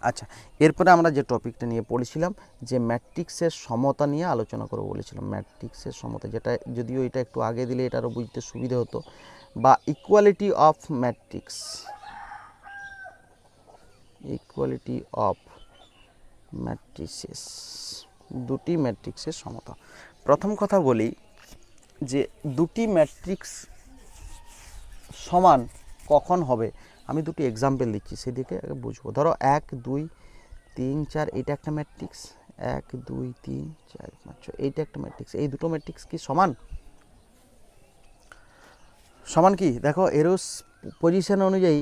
আচ্ছা, এরপরে আমরা যে টপিকটা নিয়ে পড়েছিলাম যে ম্যাট্রিক্সের সমতা নিয়ে আলোচনা করবো বলেছিলাম। ম্যাট্রিক্সের সমতা, যেটা যদিও এটা একটু আগে দিলে এটা আরও বুঝতে সুবিধা হতো, বা equality of matrix, equality of matrices, দুটি ম্যাট্রিক্সের সমতা। প্রথম কথা বলি যে দুটি ম্যাট্রিক্স সমান কখন হবে, আমি দুটি এক্সাম্পল দিচ্ছি, সেদিকে বুঝবো। ধরো 1 2 3 4 এটা একটা ম্যাট্রিক্স, 1 2 3 4 5 6 এইটা একটা ম্যাট্রিক্স। এই দুটো ম্যাট্রিক্স কি সমান? সমান কি দেখো, এরও পজিশন অনুযায়ী,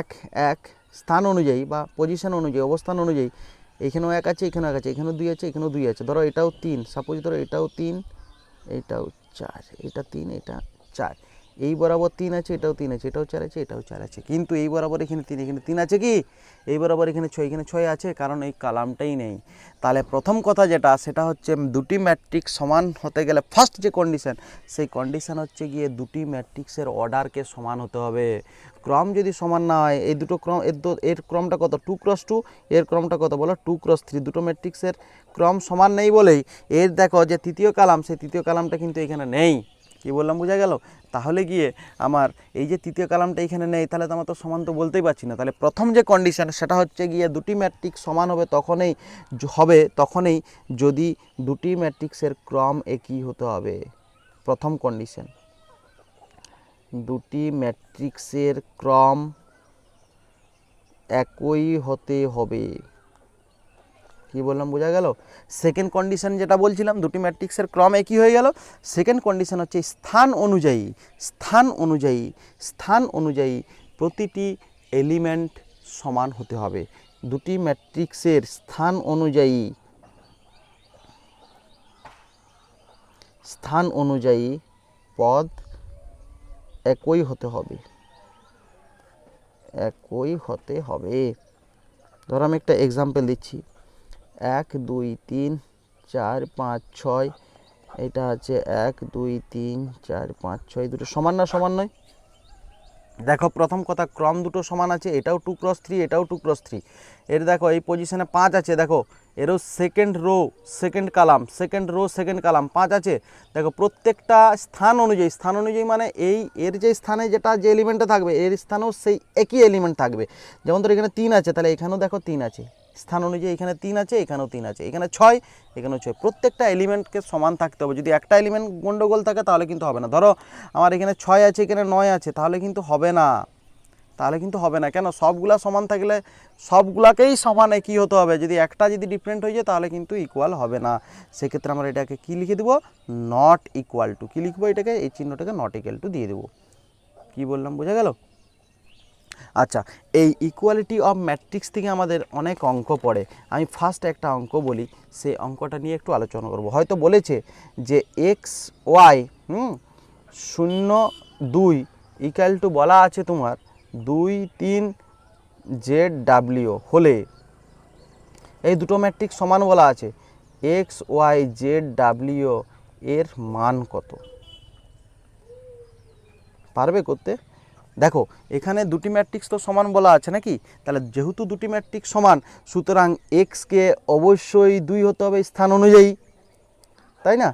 এক এক স্থান অনুযায়ী বা পজিশন অনুযায়ী, অবস্থান অনুযায়ী, এখানেও 1 আছে, এখানেও 1 আছে, এখানেও 2 আছে, এখানেও 2 আছে। ধরো এটাও 3, সাপোজ ধরো এটাও 3, এটাও 4, এটা 3, এটা 4, এই বরাবর 3 আছে, এটাও 3 আছে, এটাও 4 আছে, এটাও 4 আছে, কিন্তু এই বরাবর এখানে 3, এখানে 3 আছে কি, এই বরাবর এখানে 6, এখানে 6 আছে, কারণ এই কালামটাই নেই। তাহলে প্রথম কথা যেটা সেটা হচ্ছে দুটি ম্যাট্রিক্স সমান হতে গেলে ফার্স্ট যে কন্ডিশন, সেই কন্ডিশন হচ্ছে গিয়ে দুটি ম্যাট্রিক্সের অর্ডারকে সমান হতে হবে। ক্রম যদি সমান না হয়, এই দুটো ক্রম, এর ক্রমটা কত 2x2, এর ক্রমটা কত বলো 2x3, দুটো ম্যাট্রিক্সের ক্রম সমান নেই বলেই এর দেখো যে তৃতীয় কালাম, সেই তৃতীয় কালামটা কিন্তু এখানে নেই। কি বললাম, বোঝা গেল? তাহলে গিয়ে আমার এই যে তৃতীয় কালামটা এখানে নেই, তাহলে তো আমার তো সমান তো বলতেই পারছি না। তাহলে প্রথম যে কন্ডিশন সেটা হচ্ছে গিয়ে দুটি ম্যাট্রিক্স সমান হবে তখনই যদি দুটি ম্যাট্রিক্সের ক্রম একই হতে হবে। প্রথম কন্ডিশন, দুটি ম্যাট্রিক্সের ক্রম একই হতে হবে। কি বললাম, বোঝা গেল? সেকেন্ড কন্ডিশন যেটা বলছিলাম, দুটি ম্যাট্রিক্সের ক্রম একই হয়ে গেল। সেকেন্ড কন্ডিশন হচ্ছে স্থান অনুযায়ী প্রতিটি এলিমেন্ট সমান হতে হবে। দুটি ম্যাট্রিক্সের স্থান অনুযায়ী পদ একই হতে হবে। ধরো আমি একটা এক্সাম্পল দিচ্ছি, 1 2 3 4 5 6, এটা আছে 1 2 3 4 5 6, দুটো সমান না, সমান নয়? দেখো প্রথম কথা, ক্রম দুটো সমান আছে, এটাও 2x3, এটাও 2x3। এর দেখো এই পজিশনে 5 আছে, দেখো এরও সেকেন্ড রো সেকেন্ড কালাম 5 আছে। দেখো প্রত্যেকটা স্থান অনুযায়ী মানে এর যে স্থানে যে এলিমেন্টটা থাকবে এর স্থানেও সেই একই এলিমেন্ট থাকবে। যেমন ধর এখানে 3 আছে, তাহলে এখানেও দেখো 3 আছে, স্থান অনুযায়ী এখানে 3 আছে, এখানেও 3 আছে, এখানে 6, এখানেও 6। প্রত্যেকটা এলিমেন্টকে সমান থাকতে হবে। যদি একটা এলিমেন্ট গন্ডগোল থাকে তাহলে কিন্তু হবে না। ধরো আমার এখানে 6 আছে, এখানে 9 আছে, তাহলে কিন্তু হবে না। কেন? সবগুলা সমান থাকলে সবগুলাকেই সমান একই হতে হবে। যদি একটা ডিফারেন্ট হয়ে যায় তাহলে কিন্তু ইকুয়াল হবে না। সেক্ষেত্রে আমরা এটাকে কি লিখে দেবো, নট ইকুয়াল টু। কি লিখবো এটাকে, এই চিহ্নটাকে নট ইকুয়াল টু দিয়ে দেবো। কি বললাম, বোঝা গেল? আচ্ছা, এই ইকুয়ালিটি অফ ম্যাট্রিক্স থেকে আমাদের অনেক অঙ্ক পড়ে। আমি ফার্স্ট একটা অঙ্ক বলি, সেই অঙ্কটা নিয়ে একটু আলোচনা করব। হয়তো বলেছে যে XY 0 2 ইকুয়াল টু বলা আছে তোমার 2 3 ZW হলে এই দুটো ম্যাট্রিক্স সমান বলা আছে, XY ZW এর মান কত? পারবে করতে? দেখো এখানে দুটি ম্যাট্রিক্স তো সমান বলা আছে নাকি, তাহলে যেহেতু দুটি ম্যাট্রিক্স সমান সুতরাং এক্সকে অবশ্যই 2 হতে হবে স্থান অনুযায়ী, তাই না?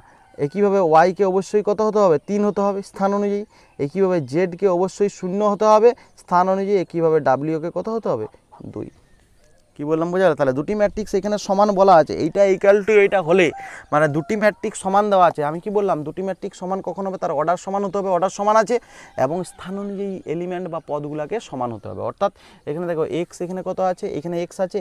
একইভাবে ওয়াইকে অবশ্যই কত হতে হবে, 3 হতে হবে স্থান অনুযায়ী। একইভাবে জেডকে অবশ্যই 0 হতে হবে স্থান অনুযায়ী। একইভাবে ডাব্লিউকে কত হতে হবে, 2। কি বললাম বোঝা গেল? তাহলে দুটি ম্যাট্রিক্স এখানে সমান বলা আছে, এইটা ইকুয়াল টু এইটা হলে মানে দুটি ম্যাট্রিক্স সমান দেওয়া আছে। আমি কি বললাম, দুটি ম্যাট্রিক্স সমান কখন হবে, তার অর্ডার সমান হতে হবে, অর্ডার সমান আছে, এবং স্থান অনুযায়ী এলিমেন্ট বা পদগুলোকে সমান হতে হবে। অর্থাৎ এখানে দেখো এক্স এখানে কত আছে, এখানে এক্স আছে,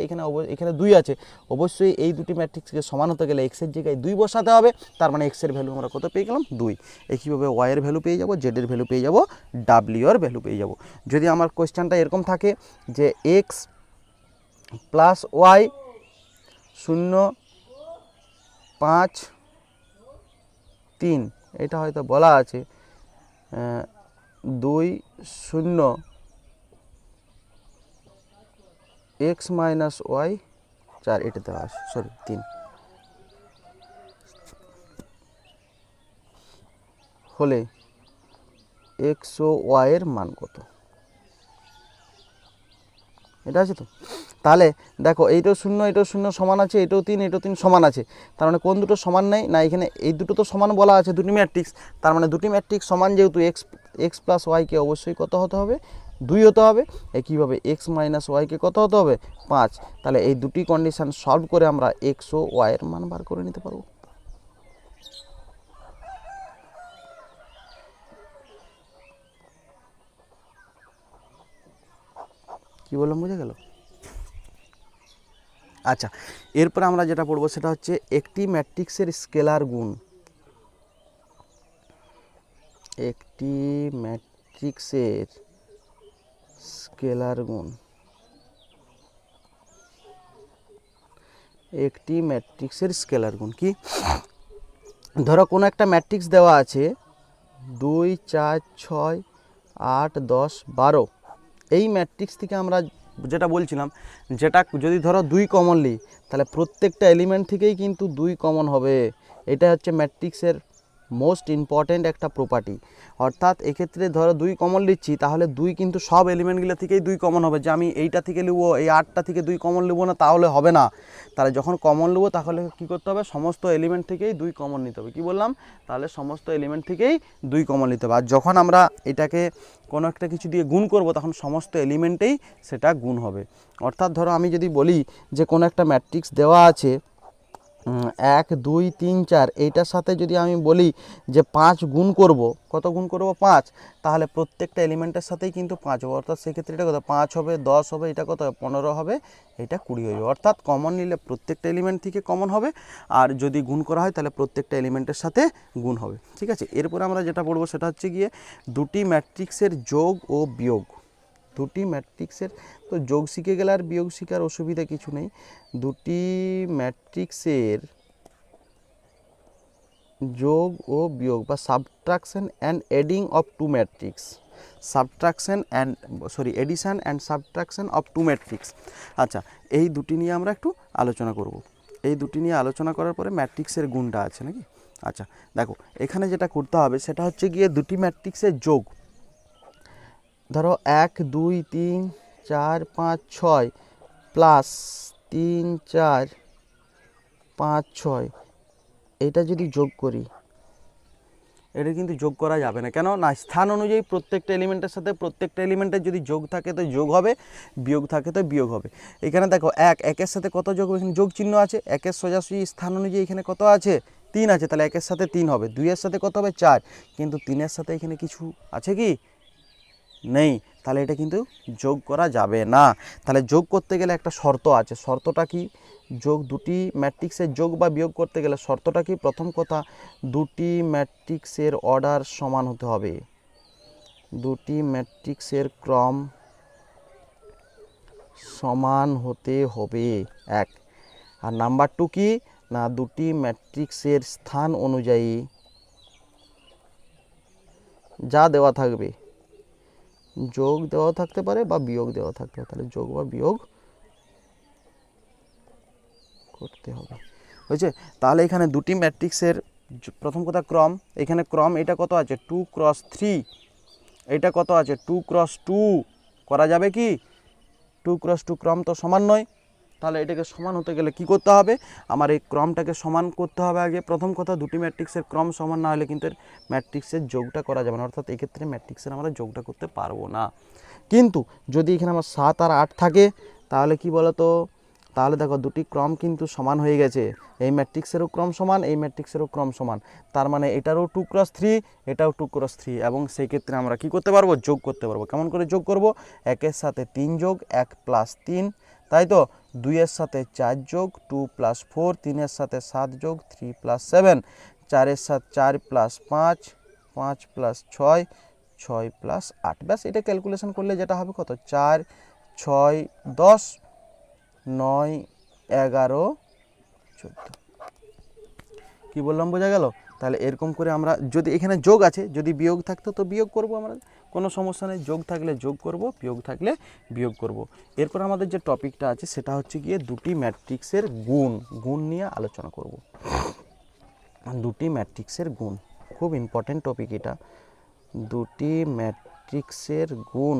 এখানে 2 আছে। অবশ্যই এই দুটি ম্যাট্রিক্সকে সমান হতে গেলে এক্সের জায়গায় 2 বসাতে হবে, তার মানে এক্সের ভ্যালু আমরা কত পেয়ে গেলাম, 2। একইভাবে ওয়াইয়ের ভ্যালু পেয়ে যাব, জেডের ভ্যালু পেয়ে যাব, ডাব্লিউর ভ্যালু পেয়ে যাব। যদি আমার কোয়েশ্চেনটা এরকম থাকে যে এক্স প্লাস ওয়াই 0 5 3, এটা হয়তো বলা আছে 2 0 এক্স মাইনাস ওয়াই 4, এটা দেওয়া আছে, সরি 3 হলে এক্স ও ওয়াইয়ের মান কত, এটা আছে তো? তাহলে দেখো এইটাও 0 এটাও 0 সমান আছে, এটাও 3 এটাও 3 সমান আছে, তার মানে কোন দুটো সমান নেই না, এখানে এই দুটো তো সমান বলা আছে দুটি ম্যাট্রিক্স, তার মানে দুটি ম্যাট্রিক্স সমান যেহেতু এক্স প্লাস ওয়াইকে অবশ্যই কত হতে হবে, 2 হতে হবে। একইভাবে এক্স মাইনাস ওয়াইকে কত হতে হবে, 5। তাহলে এই দুটি কন্ডিশন সলভ করে আমরা এক্স ও ওয়াইয়ের মান বার করে নিতে পারবো। কি বললাম বুঝে গেল? আচ্ছা, এরপরে আমরা যেটা পড়বো সেটা হচ্ছে একটি ম্যাট্রিক্সের স্কেলার গুণ। একটি ম্যাট্রিক্সের স্কেলার গুণ। একটি ম্যাট্রিক্সের স্কেলার গুণ কি? ধরো কোনো একটা ম্যাট্রিক্স দেওয়া আছে 2 4 6 8 10 12। এই ম্যাট্রিক্স থেকে আমরা যেটা বলছিলাম, যেটা যদি ধরো 2 কমন নিই তাহলে প্রত্যেকটা এলিমেন্ট থেকেই কিন্তু 2 কমন হবে। এটা হচ্ছে ম্যাট্রিক্সের মোস্ট ইম্পর্ট্যান্ট একটা প্রপার্টি। অর্থাৎ এক্ষেত্রে ধরো 2 কমন নিচ্ছি, তাহলে 2 কিন্তু সব এলিমেন্টগুলো থেকেই 2 কমন হবে। যে আমি এইটা থেকে নেবো, এই 8টা থেকে 2 কমন নেবো না, তাহলে হবে না। তাহলে যখন কমন নেবো তাহলে কী করতে হবে, সমস্ত এলিমেন্ট থেকেই 2 কমন নিতে হবে। কী বললাম, তাহলে সমস্ত এলিমেন্ট থেকেই 2 কমন নিতে হবে। আর যখন আমরা এটাকে কোনো একটা কিছু দিয়ে গুণ করব তখন সমস্ত এলিমেন্টেই সেটা গুণ হবে। অর্থাৎ ধরো আমি যদি বলি যে কোনো একটা ম্যাট্রিক্স দেওয়া আছে 1 2 3 4, এইটার সাথে যদি আমি বলি যে 5 গুণ করব, কত গুণ করব, 5, তাহলে প্রত্যেকটা এলিমেন্টের সাথেই কিন্তু 5 হবে। অর্থাৎ সেক্ষেত্রে এটা কত, 5 হবে, 10 হবে, এটা কত হবে, 15 হবে, এটা 20 হবে। অর্থাৎ কমন নিলে প্রত্যেকটা এলিমেন্ট থেকে কমন হবে, আর যদি গুণ করা হয় তাহলে প্রত্যেকটা এলিমেন্টের সাথে গুণ হবে। ঠিক আছে, এরপরে আমরা যেটা পড়বো সেটা হচ্ছে গিয়ে দুটি ম্যাট্রিক্সের যোগ ও বিয়োগ। দুটি ম্যাট্রিক্সের তো যোগ শিখে গেলে আর বিয়োগ শিখার অসুবিধা কিছু নেই। দুটি ম্যাট্রিক্সের যোগ ও বিয়োগ বা subtraction and adding of two matrix. Addition and subtraction of two matrix. আচ্ছা, এই দুটি নিয়ে আমরা একটু আলোচনা করব। এই দুটি নিয়ে আলোচনা করার পরে ম্যাট্রিক্সের গুণটা আছে নাকি। আচ্ছা দেখো, এখানে যেটা করতে হবে সেটা হচ্ছে গিয়ে দুটি ম্যাট্রিক্সের যোগ। ধরো 1 2 3 4 5 6 প্লাস 3 4 5 6, এটা যদি যোগ করি, এটা কিন্তু যোগ করা যাবে না। কেন না, স্থান অনুযায়ী প্রত্যেকটা এলিমেন্টের সাথে প্রত্যেকটা এলিমেন্টের যদি যোগ থাকে তো যোগ হবে, বিয়োগ থাকে তো বিয়োগ হবে। এখানে দেখো 1 সাথে কত যোগ হবে, এখানে যোগ চিহ্ন আছে। 1 সোজাসুজি স্থান অনুযায়ী এখানে কত আছে, 3 আছে, তাহলে 1 সাথে 3 হবে। 2 সাথে কত হবে, 4, কিন্তু 3 সাথে এখানে কিছু আছে কি, নেই, তাহলে এটা কিন্তু যোগ করা যাবে না। তাহলে যোগ করতে গেলে একটা শর্ত আছে। শর্তটা কি, যোগ দুটি ম্যাট্রিক্সের যোগ বা বিয়োগ করতে গেলে শর্তটা কি, প্রথম কথা দুটি ম্যাট্রিক্সের অর্ডার সমান হতে হবে, দুটি ম্যাট্রিক্সের ক্রম সমান হতে হবে 1। আর নাম্বার 2 কি না, দুটি ম্যাট্রিক্সের স্থান অনুযায়ী যা দেওয়া থাকবে, যোগ দেওয়া থাকতে পারে বা বিয়োগ দেওয়া থাকতে পারে, তাহলে যোগ বা বিয়োগ করতে হবে, বুঝছে? তাহলে এখানে দুটি ম্যাট্রিক্সের প্রথম কথা ক্রম, এখানে ক্রম এটা কত আছে, 2 × 3, এটা কত আছে 2 × 2 করা যাবে কি 2 × 2 ক্রম তো সমান নয়, তাহলে এটাকে সমান হতে গেলে কি করতে হবে, আমার এই ক্রমটাকে সমান করতে হবে আগে। প্রথম কথা, দুটি ম্যাট্রিক্সের ক্রম সমান না হলে কিন্তু ম্যাট্রিক্সের যোগটা করা যাবে না, অর্থাৎ এক্ষেত্রে ম্যাট্রিক্সের আমরা যোগটা করতে পারবো না। কিন্তু যদি এখানে আমার 7 আর 8 থাকে তাহলে কি বলতো, তাহলে দেখো দুটি ক্রম কিন্তু সমান হয়ে গেছে, এই ম্যাট্রিক্সেরও ক্রম সমান, এই ম্যাট্রিক্সেরও ক্রম সমান, তার মানে এটারও 2 × 3, এটাও 2 × 3, এবং সেই ক্ষেত্রে আমরা কি করতে পারবো, যোগ করতে পারবো। কেমন করে যোগ করব, 1 সাথে 3 যোগ 1 + 3, তাই তো, 2 এর সাথে 4 যোগ 2 + 4, 3 এর সাথে 7 যোগ 3 + 7, 4 এর সাথে 4 + 5, 5 + 6, 6 + 8। ব্যাস, এটা ক্যালকুলেশন করলে যেটা হবে কত, 4 6 10 9 11 14। কি বললাম, বোঝা গেল? তাহলে এরকম করে আমরা, যদি এখানে যোগ আছে, যদি বিয়োগ থাকতো তো বিয়োগ করব আমরা, কোনো সমস্যা নেই, যোগ থাকলে যোগ করব, বিয়োগ থাকলে বিয়োগ করব। এরপর আমাদের যে টপিকটা আছে সেটা হচ্ছে গিয়ে দুটি ম্যাট্রিক্সের গুণ নিয়ে আলোচনা করব। দুটি ম্যাট্রিক্সের গুণ, খুব ইম্পর্টেন্ট টপিক এটা। দুটি ম্যাট্রিক্সের গুণ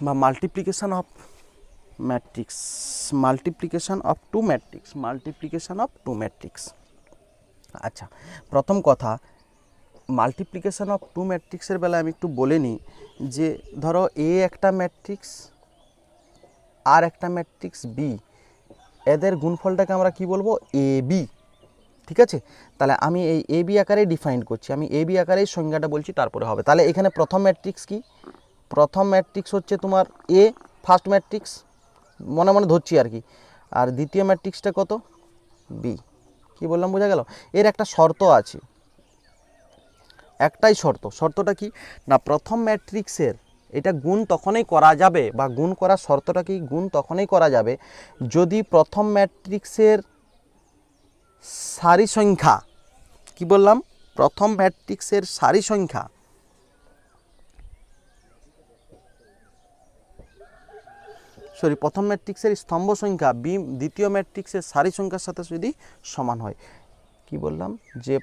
বা multiplication of matrix, multiplication of two matrix. আচ্ছা, প্রথম কথা, মাল্টিপ্লিকেশন অফ টু ম্যাট্রিক্সের বেলায় আমি একটু বলে নিই যে ধরো এ একটা ম্যাট্রিক্স আর একটা ম্যাট্রিক্স বি, এদের গুণফলটাকে আমরা কি বলবো, এ বি। ঠিক আছে, তাহলে আমি এই এ বি আকারে ডিফাইন করছি, আমি এ বি আকারেই সংজ্ঞাটা বলছি, তারপরে হবে। তাহলে এখানে প্রথম ম্যাট্রিক্স কি, প্রথম ম্যাট্রিক্স হচ্ছে তোমার এ, ফার্স্ট ম্যাট্রিক্স মনে মনে ধরছি আর কি, আর দ্বিতীয় ম্যাট্রিক্সটা কত, বি। কি বললাম, বোঝা গেল? এর একটা শর্ত আছে, একটাই শর্ত। শর্তটা কি না, প্রথম ম্যাট্রিক্সের এটা গুণ তখনই করা যাবে, বা গুণ করার শর্তটা কি, গুণ তখনই করা যাবে যদি প্রথম ম্যাট্রিক্সের সারি সংখ্যা, কি বললাম, প্রথম ম্যাট্রিক্সের সারি সংখ্যা প্রথম ম্যাট্রিক্সের স্তম্ভ সংখ্যা দ্বিতীয় ম্যাট্রিক্সের সারি সংখ্যার সাথে যদি সমান হয়। কি বললাম, যে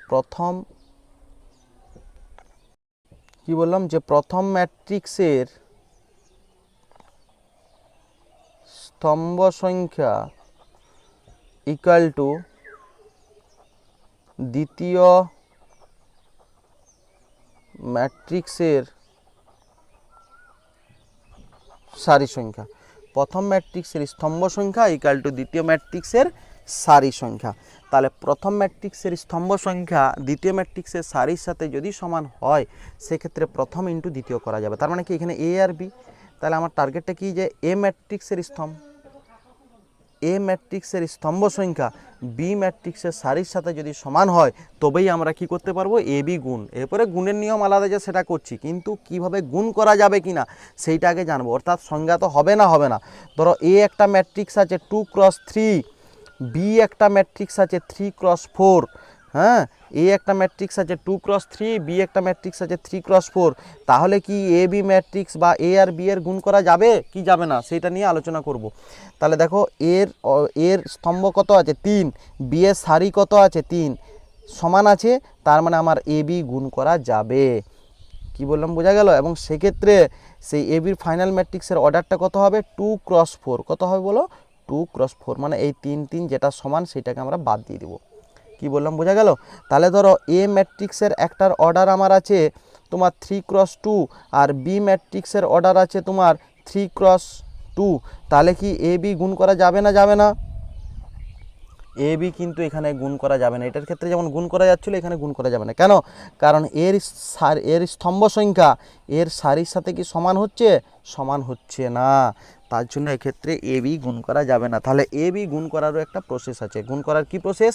প্রথম ম্যাট্রিক্সের স্তম্ভ সংখ্যা ইকুয়াল টু দ্বিতীয় ম্যাট্রিক্সের সারি সংখ্যা। প্রথম ম্যাট্রিক্সের স্তম্ভ সংখ্যা ইকুয়াল টু দ্বিতীয় ম্যাট্রিক্সের সারি সংখ্যা। তাহলে প্রথম ম্যাট্রিক্সের স্তম্ভ সংখ্যা দ্বিতীয় ম্যাট্রিক্সের সারির সাথে যদি সমান হয়, সেক্ষেত্রে প্রথম ইন্টু দ্বিতীয় করা যাবে। তার মানে কি, এখানে এ আর বি, তাহলে আমার টার্গেটটা কি, যে এ ম্যাট্রিক্সের স্তম্ভ সংখ্যা বি ম্যাট্রিক্সের সারির সাথে যদি সমান হয়, তবেই আমরা কি করতে পারবো, এ বি গুণ। এরপরে গুণের নিয়ম আলাদা, যে সেটা করছি, কিন্তু কিভাবে গুণ করা যাবে কিনা সেইটা আগে জানবো। অর্থাৎ সংজ্ঞা তো হবে না। ধরো এ একটা ম্যাট্রিক্স আছে 2 × 3, বি একটা ম্যাট্রিক্স আছে 3 × 4, হ্যাঁ, এ একটা ম্যাট্রিক্স আছে 2 × 3, বি একটা ম্যাট্রিক্স আছে 3 × 4, তাহলে কি এ বি ম্যাট্রিক্স বা এ আর বি এর গুণ করা যাবে কি যাবে না, সেটা নিয়ে আলোচনা করব। তাহলে দেখো, এর স্তম্ভ কত আছে 3, বি এর সারি কত আছে 3, সমান আছে, তার মানে আমার এ বি গুণ করা যাবে। কি বললাম, বোঝা গেল? এবং সেক্ষেত্রে সেই এ বির ফাইনাল ম্যাট্রিক্সের অর্ডারটা কত হবে, 2 × 4। কত হবে বলো, 2 × 4, মানে এই 3 3 যেটা সমান সেটাকে আমরা বাদ দিয়ে দেবো। কি বললাম, বোঝা গেল? তাহলে ধরো এ ম্যাট্রিক্সের একটার অর্ডার আমার আছে তোমার 3 × 2, আর বি ম্যাট্রিক্সের অর্ডার আছে তোমার 3 × 2, তাহলে কি এ বি গুণ করা যাবে না? এ বি কিন্তু এখানে গুণ করা যাবে না। এটার ক্ষেত্রে যেমন গুণ করা যাচ্ছিলো, এখানে গুণ করা যাবে না। কেন? কারণ এর স্তম্ভ সংখ্যা এর সারির সাথে কি সমান হচ্ছে না, তার জন্য এক্ষেত্রে এ বি গুণ করা যাবে না। তাহলে এ বি গুণ করারও একটা প্রসেস আছে। গুণ করার কি প্রসেস,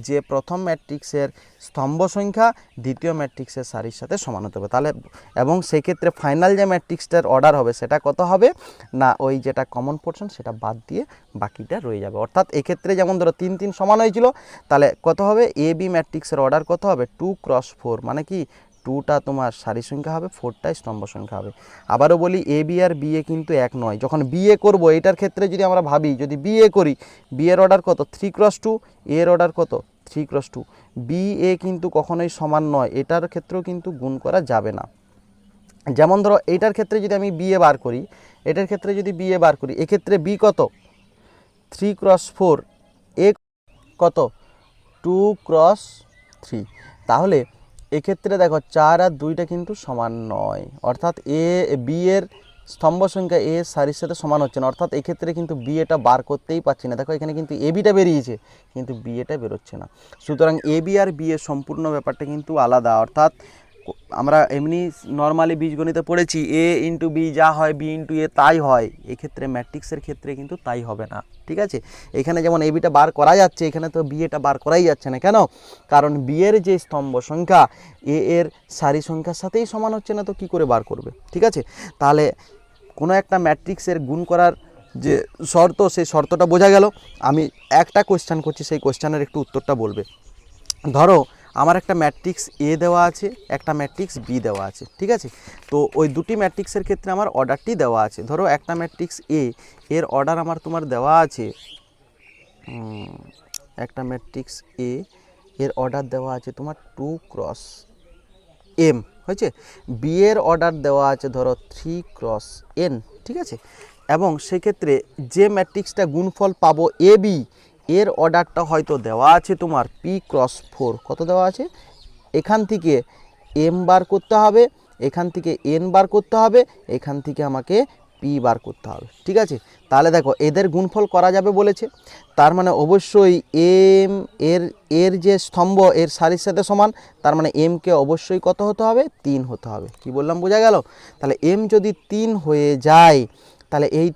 যে প্রথম ম্যাট্রিক্সের স্তম্ভ সংখ্যা দ্বিতীয় ম্যাট্রিক্সের সারির সাথে সমান হতে হবে। তাহলে এবং সেক্ষেত্রে ফাইনাল যে ম্যাট্রিক্সটার অর্ডার হবে সেটা কত হবে না, ওই যেটা কমন পোর্শন সেটা বাদ দিয়ে বাকিটা রয়ে যাবে। অর্থাৎ এক্ষেত্রে যেমন ধরো 3 3 সমান হয়েছিল, তাহলে কত হবে, এ বি ম্যাট্রিক্সের অর্ডার কত হবে, 2 × 4, মানে কি 2টা তোমার সারি সংখ্যা হবে, 4টা স্তম্ভ সংখ্যা হবে। আবারও বলি, A B R B A কিন্তু এক নয়। যখন বি এ করবো, এটার ক্ষেত্রে যদি আমরা ভাবি, যদি বি এ করি, বি এর অর্ডার কত 3 × 2, এর অর্ডার কত 3 × 2, বি এ কিন্তু কখনোই সমান নয়, এটার ক্ষেত্রেও কিন্তু গুণ করা যাবে না। যেমন ধরো এইটার ক্ষেত্রে যদি আমি বি এ বার করি, এটার ক্ষেত্রে যদি বি এ বার করি, এক্ষেত্রে বি কত 3 × 4, এ কত 2 × 3। তাহলে এক্ষেত্রে দেখো 4 আর 2টা কিন্তু সমান নয়, অর্থাৎ বি এর স্তম্ভ সংখ্যা এ সারির সাথে সমান হচ্ছে না, অর্থাৎ এক্ষেত্রে কিন্তু বি এটা বার করতেই পারছি না। দেখো এখানে কিন্তু এ বিটা বেরিয়েছে কিন্তু বি এটা বেরোচ্ছে না। সুতরাং এ বি আর বি এর সম্পূর্ণ ব্যাপারটা কিন্তু আলাদা। অর্থাৎ আমরা এমনি নর্মালি বীজগণিতে পড়েছি এ ইন্টু বি যা হয় বি ইন্টু এ তাই হয়, এক্ষেত্রে ম্যাট্রিক্সের ক্ষেত্রে কিন্তু তাই হবে না। ঠিক আছে, এখানে যেমন এ বিটা বার করা যাচ্ছে, এখানে তো বি এটা বার করাই যাচ্ছে না। কেন? কারণ বি এর যে স্তম্ভ সংখ্যা এ এর সারি সংখ্যার সাথেই সমান হচ্ছে না, তো কি করে বার করবে? ঠিক আছে, তাহলে কোনো একটা ম্যাট্রিক্সের গুণ করার যে শর্ত, সেই শর্তটা বোঝা গেল। আমি একটা কোয়েশ্চেন করছি, সেই কোয়েশ্চেনের একটু উত্তরটা বলবে। ধরো আমার একটা ম্যাট্রিক্স এ দেওয়া আছে, একটা ম্যাট্রিক্স বি দেওয়া আছে। ঠিক আছে, তো ওই দুটি ম্যাট্রিক্সের ক্ষেত্রে আমার অর্ডারটি দেওয়া আছে। ধরো একটা ম্যাট্রিক্স এ এর অর্ডার আমার তোমার দেওয়া আছে, একটা ম্যাট্রিক্স এ এর অর্ডার দেওয়া আছে তোমার 2 × m হয়েছে। বি এর অর্ডার দেওয়া আছে ধরো 3 × n। ঠিক আছে, এবং সেক্ষেত্রে যে ম্যাট্রিক্সটা গুণফল পাবো এ বি এর অর্ডারটা হয়তো দেওয়া আছে তোমার p×4। কত দেওয়া আছে? এখান থেকে m বার করতে হবে, এখান থেকে n বার করতে হবে, এখান থেকে আমাকে p বার করতে হবে। ঠিক আছে, তাহলে দেখো এদের গুণফল করা যাবে বলেছে, তার মানে অবশ্যই m এর যে স্তম্ভ এর সারির সাথে সমান, তার মানে m কে অবশ্যই কত হতে হবে? 3 হতে হবে। কি বললাম বোঝা গেল? তাহলে m যদি 3 হয়ে যায়, তাহলে এই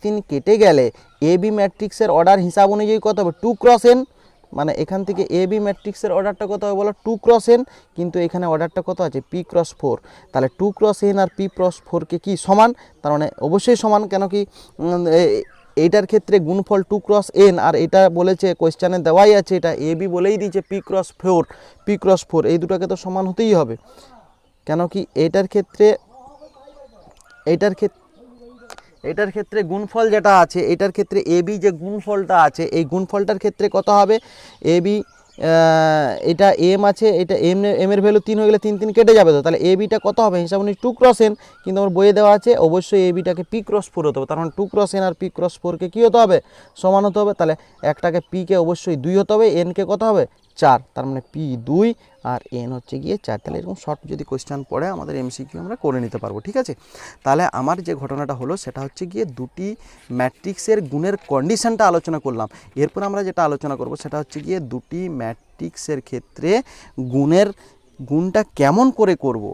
3 কেটে গেলে এ বি ম্যাট্রিক্সের অর্ডার হিসাব অনুযায়ী কত হবে? 2 × n। মানে এখান থেকে এ বি ম্যাট্রিক্সের অর্ডারটা কত হবে বলো? 2 × n, কিন্তু এখানে অর্ডারটা কত আছে? p×4। তাহলে 2 × n আর p×4 কে কি সমান? তার মানে অবশ্যই সমান। কেন কি এইটার ক্ষেত্রে গুণফল 2 × n, আর এটা বলেছে কোয়েশ্চেনে দেওয়াই আছে, এটা এ বি বলেই দিয়েছে p×4, এই দুটাকে তো সমান হতেই হবে। কেন কি এটার ক্ষেত্রে গুণফল যেটা আছে, এটার ক্ষেত্রে এ বি যে গুণফলটা আছে, এই গুণফলটার ক্ষেত্রে কত হবে? এ বি এটা এম আছে, এটা এম এর ভ্যালু 3 হয়ে গেলে 3 কেটে যাবে, তো তাহলে এ বিটা কত হবে হিসাব অনুযায়ী 2 × n, কিন্তু আমার বইয়ে দেওয়া আছে অবশ্যই এ বিটাকে p×4 হতে হবে। তার মানে 2 × n আর p×4 কে কী হতে হবে? সমান হতে হবে। তাহলে একটাকে p কে অবশ্যই 2 হতে হবে, n কে কত হবে? 4, তার মানে p 2 আর n হচ্ছে গিয়ে 4। তাহলে এরকম শর্ট যদি কোয়েশ্চেন পড়ে আমাদের এমসিকিউ আমরা করে নিতে পারবো। ঠিক আছে, তাহলে আমার যে ঘটনাটা হলো সেটা হচ্ছে গিয়ে দুটি ম্যাট্রিক্সের গুণের কন্ডিশনটা আলোচনা করলাম। এরপর আমরা যেটা আলোচনা করব সেটা হচ্ছে গিয়ে দুটি ম্যাট্রিক্সের ক্ষেত্রে গুণটা কেমন করে করব,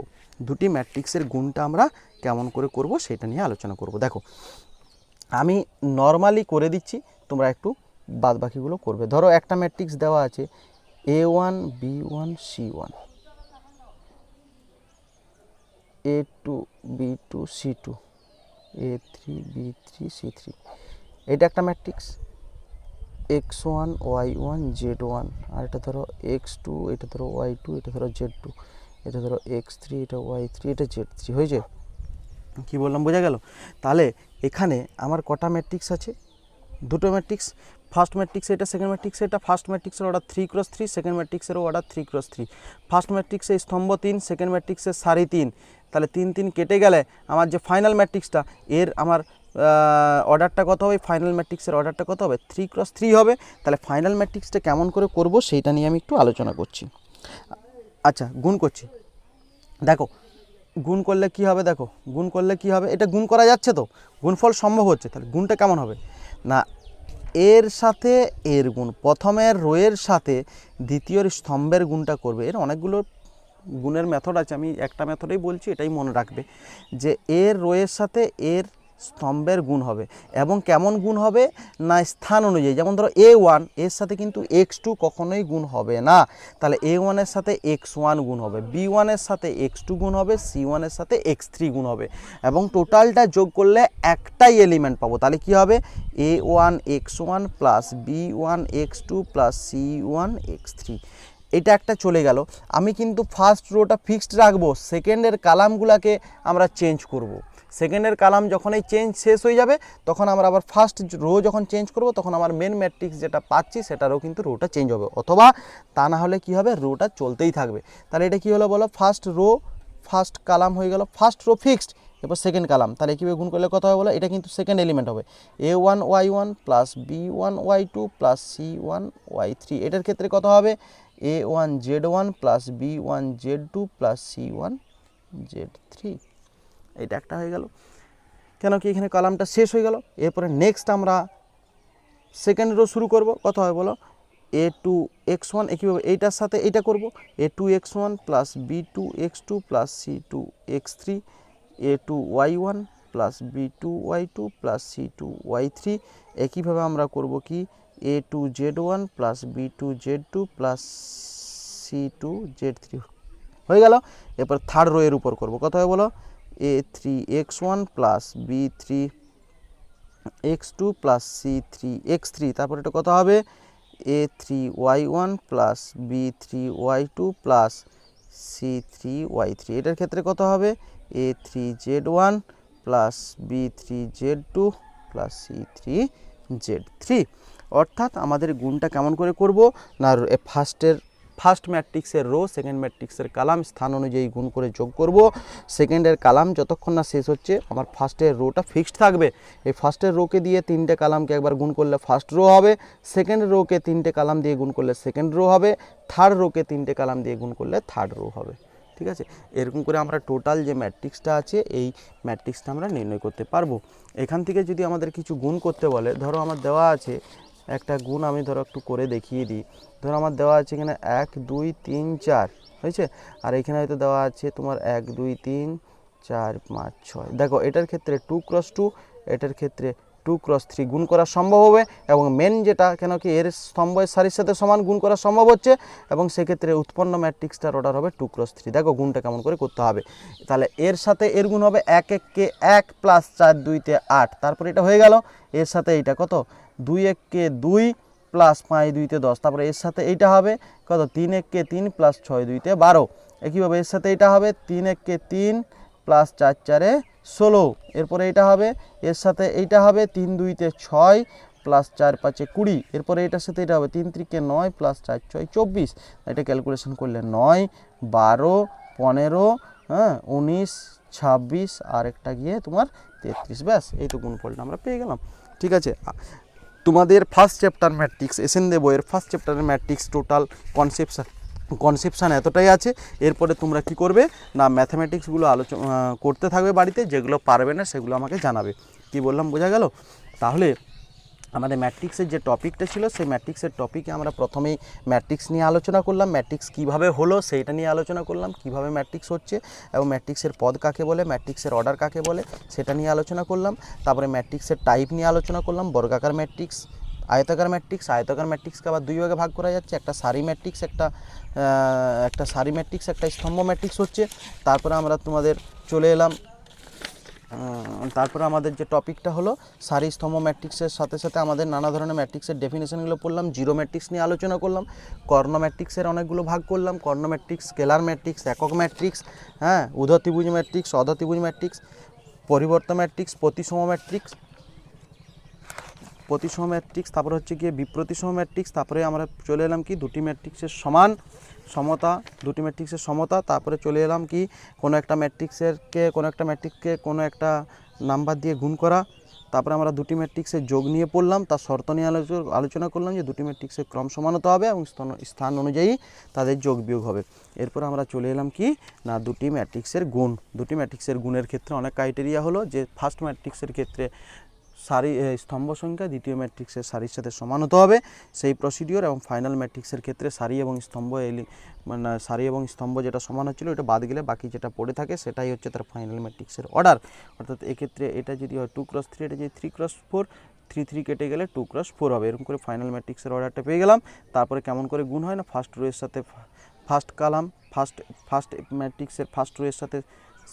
দুটি ম্যাট্রিক্সের গুণটা আমরা কেমন করে করব সেটা নিয়ে আলোচনা করব। দেখো আমি নর্মালি করে দিচ্ছি, তোমরা একটু বাদ বাকিগুলো করবে। ধরো একটা ম্যাট্রিক্স দেওয়া আছে a1 b1 c1, a2 b2 c2, a3 b3 c3। এটা একটা ম্যাট্রিক্স x1 y1 z1, আর এটা ধরো x2, এটা ধরো y2, এটা ধরো z2, এটা ধরো x3, এটা y3, এটা z3। হয়েছে? কি বললাম বোঝা গেল? তাহলে এখানে আমার কটা ম্যাট্রিক্স আছে? দুটো ম্যাট্রিক্স। ফার্স্ট ম্যাট্রিক্স এটা, সেকেন্ড ম্যাট্রিক্স এটা। ফার্স্ট ম্যাট্রিক্সের অর্ডার 3 × 3, সেকেন্ড ম্যাট্রিক্সেরও অর্ডার 3 × 3। ফার্স্ট ম্যাট্রিক্সের স্তম্ভ 3, সেকেন্ড ম্যাট্রিক্সের সারি 3। তাহলে 3 কেটে গেলে আমার যে ফাইনাল ম্যাট্রিক্সটা এর আমার অর্ডারটা কত হবে? ফাইনাল ম্যাট্রিক্সের অর্ডারটা কত হবে? 3 × 3 হবে। তাহলে ফাইনাল ম্যাট্রিক্সটা কেমন করে করব সেইটা নিয়ে আমি একটু আলোচনা করছি। আচ্ছা, গুণ করছি। দেখো গুণ করলে কি হবে? দেখো গুণ করলে কি হবে? এটা গুণ করা যাচ্ছে, তো গুণফল সম্ভব হচ্ছে। তাহলে গুণটা কেমন হবে? না, এর সাথে এর গুণ, প্রথমের রোয়ের সাথে দ্বিতীয় স্তম্ভের গুণটা করবে। এর অনেকগুলো গুণের মেথড আছে, আমি একটা মেথডেই বলছি, এটাই মনে রাখবে যে এর রোয়ের সাথে এর স্তম্ভের গুণ হবে। এবং কেমন গুণ হবে? না স্থান অনুযায়ী। যেমন ধরো a1 এর সাথে কিন্তু x2 কখনোই গুণ হবে না, তাহলে a1 এর সাথে x1 গুণ হবে, b1 এর সাথে x2 গুণ হবে, c1 এর সাথে x3 গুণ হবে, এবং টোটালটা যোগ করলে একটাই এলিমেন্ট পাবো। তাহলে কি হবে? a1 x1 plus b1 x2 plus c1 x3। এটা একটা চলে গেল। আমি কিন্তু ফার্স্ট রোটা ফিক্সড রাখবো, সেকেন্ডের কালামগুলোকে আমরা চেঞ্জ করব। সেকেন্ডের কালাম যখনই চেঞ্জ শেষ হয়ে যাবে তখন আমরা আবার ফার্স্ট রো যখন চেঞ্জ করব তখন আমার মেন ম্যাট্রিক্স যেটা পাচ্ছি সেটারও কিন্তু রোটা চেঞ্জ হবে, অথবা তা না হলে কি হবে, রোটা চলতেই থাকবে। তাহলে এটা কি হলো বলো, ফার্স্ট রো ফার্স্ট কালাম হয়ে গেল, ফার্স্ট রো ফিক্সড, এরপর সেকেন্ড কালাম, তাহলে কীভাবে গুণ করলে কত হবে বলো, এটা কিন্তু সেকেন্ড এলিমেন্ট হবে, a1y1 plus b1y2 plus c1y3। এটার ক্ষেত্রে কত হবে, a1z1 plus b1z2 plus c1z3। এটা একটা হয়ে গেল, কেন কি এখানে কলামটা শেষ হয়ে গেল। এরপরে নেক্সট আমরা সেকেন্ড রো শুরু করব, কত হয় বলো, a2x1, একইভাবে এইটার সাথে এইটা করব, a2x1 plus b2x2 plus c2x3, a2y1 plus b2y2 plus c2y3। একইভাবে আমরা করব কি a2z1 plus b2z2 plus c2z3 হয়ে গেল। এরপর থার্ড রো এর উপর করব, কত হয় বলো, a3x1 plus b3x2 plus c3x3, তারপর এটা কত হবে, a3y1 plus b3y2 plus c3y3। এটার ক্ষেত্রে কত হবে, a3z1 plus b3z2 plus c3z3। অর্থাৎ আমাদের গুণটা কেমন করে করব না, ফার্স্ট ম্যাট্রিক্সের রো সেকেন্ড ম্যাট্রিক্সের কালাম স্থান অনুযায়ী গুণ করে যোগ করব। সেকেন্ডের কালাম যতক্ষণ না শেষ হচ্ছে আমার ফার্স্টের রোটা ফিক্সড থাকবে। এই ফার্স্টের রোকে দিয়ে তিনটে কালামকে একবার গুণ করলে ফার্স্ট রো হবে, সেকেন্ড রোকে তিনটে কালাম দিয়ে গুণ করলে সেকেন্ড রো হবে, থার্ড রোকে তিনটে কালাম দিয়ে গুণ করলে থার্ড রো হবে। ঠিক আছে, এরকম করে আমরা টোটাল যে ম্যাট্রিক্সটা আছে এই ম্যাট্রিক্সটা আমরা নির্ণয় করতে পারবো। এখান থেকে যদি আমাদের কিছু গুণ করতে বলে, ধরো আমার দেওয়া আছে একটা গুণ, আমি ধরো একটু করে দেখিয়ে দিই। ধরো আমার দেওয়া আছে এখানে 1 2 3 4 হয়েছে, আর এখানে হয়তো দেওয়া আছে তোমার 1 2 3 4 5 6। দেখো এটার ক্ষেত্রে 2 × 2, এটার ক্ষেত্রে 2 × 3 গুণ করা সম্ভব হবে, এবং মেন যেটা কেন কি এর স্তম্ভের সারির সাথে সমান গুণ করা সম্ভব হচ্ছে, এবং সেক্ষেত্রে উৎপন্ন ম্যাট্রিক্সটার অর্ডার হবে 2 × 3। দেখো গুণটা কেমন করে করতে হবে, তাহলে এর সাথে এর গুণ হবে 1 1 কে 1 প্লাস 4 2 তে 8, তারপর এটা হয়ে গেল। এর সাথে এইটা কত, 2 1 কে 2 প্লাস 5 2 তে 10, তারপরে এর সাথে এইটা হবে কত, 3 1 কে 3 প্লাস 6 2 তে 12। একইভাবে এর সাথে এইটা হবে 3 1 কে 3 প্লাস 4 4 এ 16। এরপরে এইটা হবে, এর সাথে এইটা হবে 3 2 তে 6 প্লাস 4 5 এ 20। এরপরে এটার সাথে এটা হবে 3 3 কে 9 প্লাস 4 6 24। এটা ক্যালকুলেশন করলে 9 12 15 হ্যাঁ 19 26 আর একটা গিয়ে তোমার 33। ব্যাস এই তো গুণফলটা আমরা পেয়ে গেলাম। ঠিক আছে, তোমাদের ফার্স্ট চ্যাপ্টার ম্যাট্রিক্স এসএনদে বইয়ের ফার্স্ট চ্যাপ্টারের ম্যাট্রিক্স টোটাল কনসেপশান এতটাই আছে। এরপরে তোমরা কি করবে না, ম্যাথামেটিক্সগুলো আলোচনা করতে থাকবে বাড়িতে, যেগুলো পারবে না সেগুলো আমাকে জানাবে। কি বললাম বোঝা গেল? তাহলে আমাদের ম্যাট্রিক্সের যে টপিকটা ছিল সেই ম্যাট্রিক্সের টপিকে আমরা প্রথমেই ম্যাট্রিক্স নিয়ে আলোচনা করলাম, ম্যাট্রিক্স কিভাবে হলো সেইটা নিয়ে আলোচনা করলাম, কিভাবে ম্যাট্রিক্স হচ্ছে এবং ম্যাট্রিক্সের পদ কাকে বলে, ম্যাট্রিক্সের অর্ডার কাকে বলে সেটা নিয়ে আলোচনা করলাম। তারপরে ম্যাট্রিক্সের টাইপ নিয়ে আলোচনা করলাম, বর্গাকার ম্যাট্রিক্স, আয়তাকার ম্যাট্রিক্স। আয়তাকার ম্যাট্রিক্সকে আবার দুই ভাগে ভাগ করা যাচ্ছে, একটা সারি ম্যাট্রিক্স, একটা সারি ম্যাট্রিক্স, একটা স্তম্ভ ম্যাট্রিক্স হচ্ছে। তারপরে আমরা তোমাদের চলে এলাম, তারপরে আমাদের যে টপিকটা হলো সারি স্তম্ভ ম্যাট্রিক্সের সাথে সাথে আমাদের নানা ধরনের ম্যাট্রিক্সের ডেফিনেশনগুলো পড়লাম, জিরো ম্যাট্রিক্স নিয়ে আলোচনা করলাম, কর্ণ ম্যাট্রিক্সের অনেকগুলো ভাগ করলাম, কর্ণ ম্যাট্রিক্স, স্কেলার ম্যাট্রিক্স, একক ম্যাট্রিক্স, হ্যাঁ ঊর্ধ্বত্রিভুজ ম্যাট্রিক্স, অধত্রিভুজ ম্যাট্রিক্স, পরিবর্ত ম্যাট্রিক্স, প্রতিসম ম্যাট্রিক্স, তারপরে হচ্ছে গিয়ে বিপ্রতিসম ম্যাট্রিক্স। তারপরে আমরা চলে এলাম কি দুটি ম্যাট্রিক্সের সমতা, দুটি ম্যাট্রিক্সের সমতা। তারপরে চলে এলাম কি কোনো একটা ম্যাট্রিক্সকে কোনো একটা নাম্বার দিয়ে গুণ করা। তারপরে আমরা দুটি ম্যাট্রিক্সের যোগ নিয়ে পড়লাম, তার শর্ত নিয়ে আলোচনা করলাম যে দুটি ম্যাট্রিক্সের ক্রম সমান হতে হবে এবং স্থান অনুযায়ী তাদের যোগ বিয়োগ হবে। এরপর আমরা চলে এলাম কি না দুটি ম্যাট্রিক্সের গুণের ক্ষেত্রে অনেক ক্রাইটেরিয়া হলো, যে ফার্স্ট ম্যাট্রিক্সের ক্ষেত্রে সারি স্তম্ভ সংখ্যা দ্বিতীয় ম্যাট্রিক্সের সারির সাথে সমান হতে হবে সেই প্রসিডিওর, এবং ফাইনাল ম্যাট্রিক্সের ক্ষেত্রে সারি এবং স্তম্ভ যেটা সমান হচ্ছিল ওটা বাদ গেলে বাকি যেটা পড়ে থাকে সেটাই হচ্ছে তার ফাইনাল ম্যাট্রিক্সের অর্ডার। অর্থাৎ এক্ষেত্রে এটা যদি হয় 2 × 3, এটা যদি 3 × 4, 3 3 কেটে গেলে 2 × 4 হবে। এরকম করে ফাইনাল ম্যাট্রিক্সের অর্ডারটা পেয়ে গেলাম। তারপরে কেমন করে গুণ হয় না, ফার্স্ট রোয়ের সাথে ফার্স্ট ম্যাট্রিক্সের ফার্স্ট রোয়ের সাথে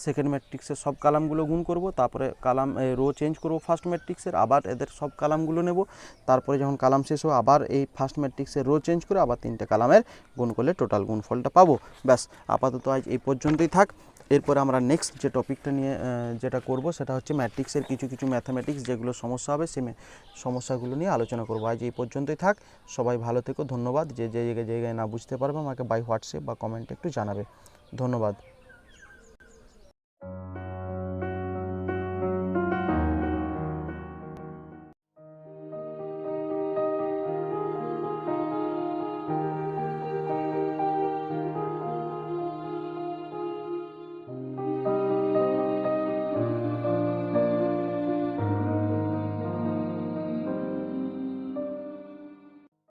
সেকেন্ড ম্যাট্রিক্সের সব কালামগুলো গুণ করব, তারপরে কালাম রো চেঞ্জ করব ফার্স্ট ম্যাট্রিক্সের, আবার এদের সব কালামগুলো নেব, তারপরে যখন কালাম শেষ হবে আবার এই ফার্স্ট ম্যাট্রিক্সের রো চেঞ্জ করে আবার 3টে কালামের গুণ করলে টোটাল গুণফলটা পাবো। ব্যাস, আপাতত আজ এই পর্যন্তই থাক। এরপরে আমরা নেক্সট যে টপিকটা নিয়ে যেটা করব সেটা হচ্ছে ম্যাট্রিক্সের কিছু কিছু ম্যাথামেটিক্স যেগুলো সমস্যা হবে সেই সমস্যাগুলো নিয়ে আলোচনা করব। আজ এই পর্যন্তই থাক। সবাই ভালো থেকো, ধন্যবাদ। যে জায়গায় না বুঝতে পারবে আমাকে বাই হোয়াটসঅ্যাপ বা কমেন্টে একটু জানাবে। ধন্যবাদ।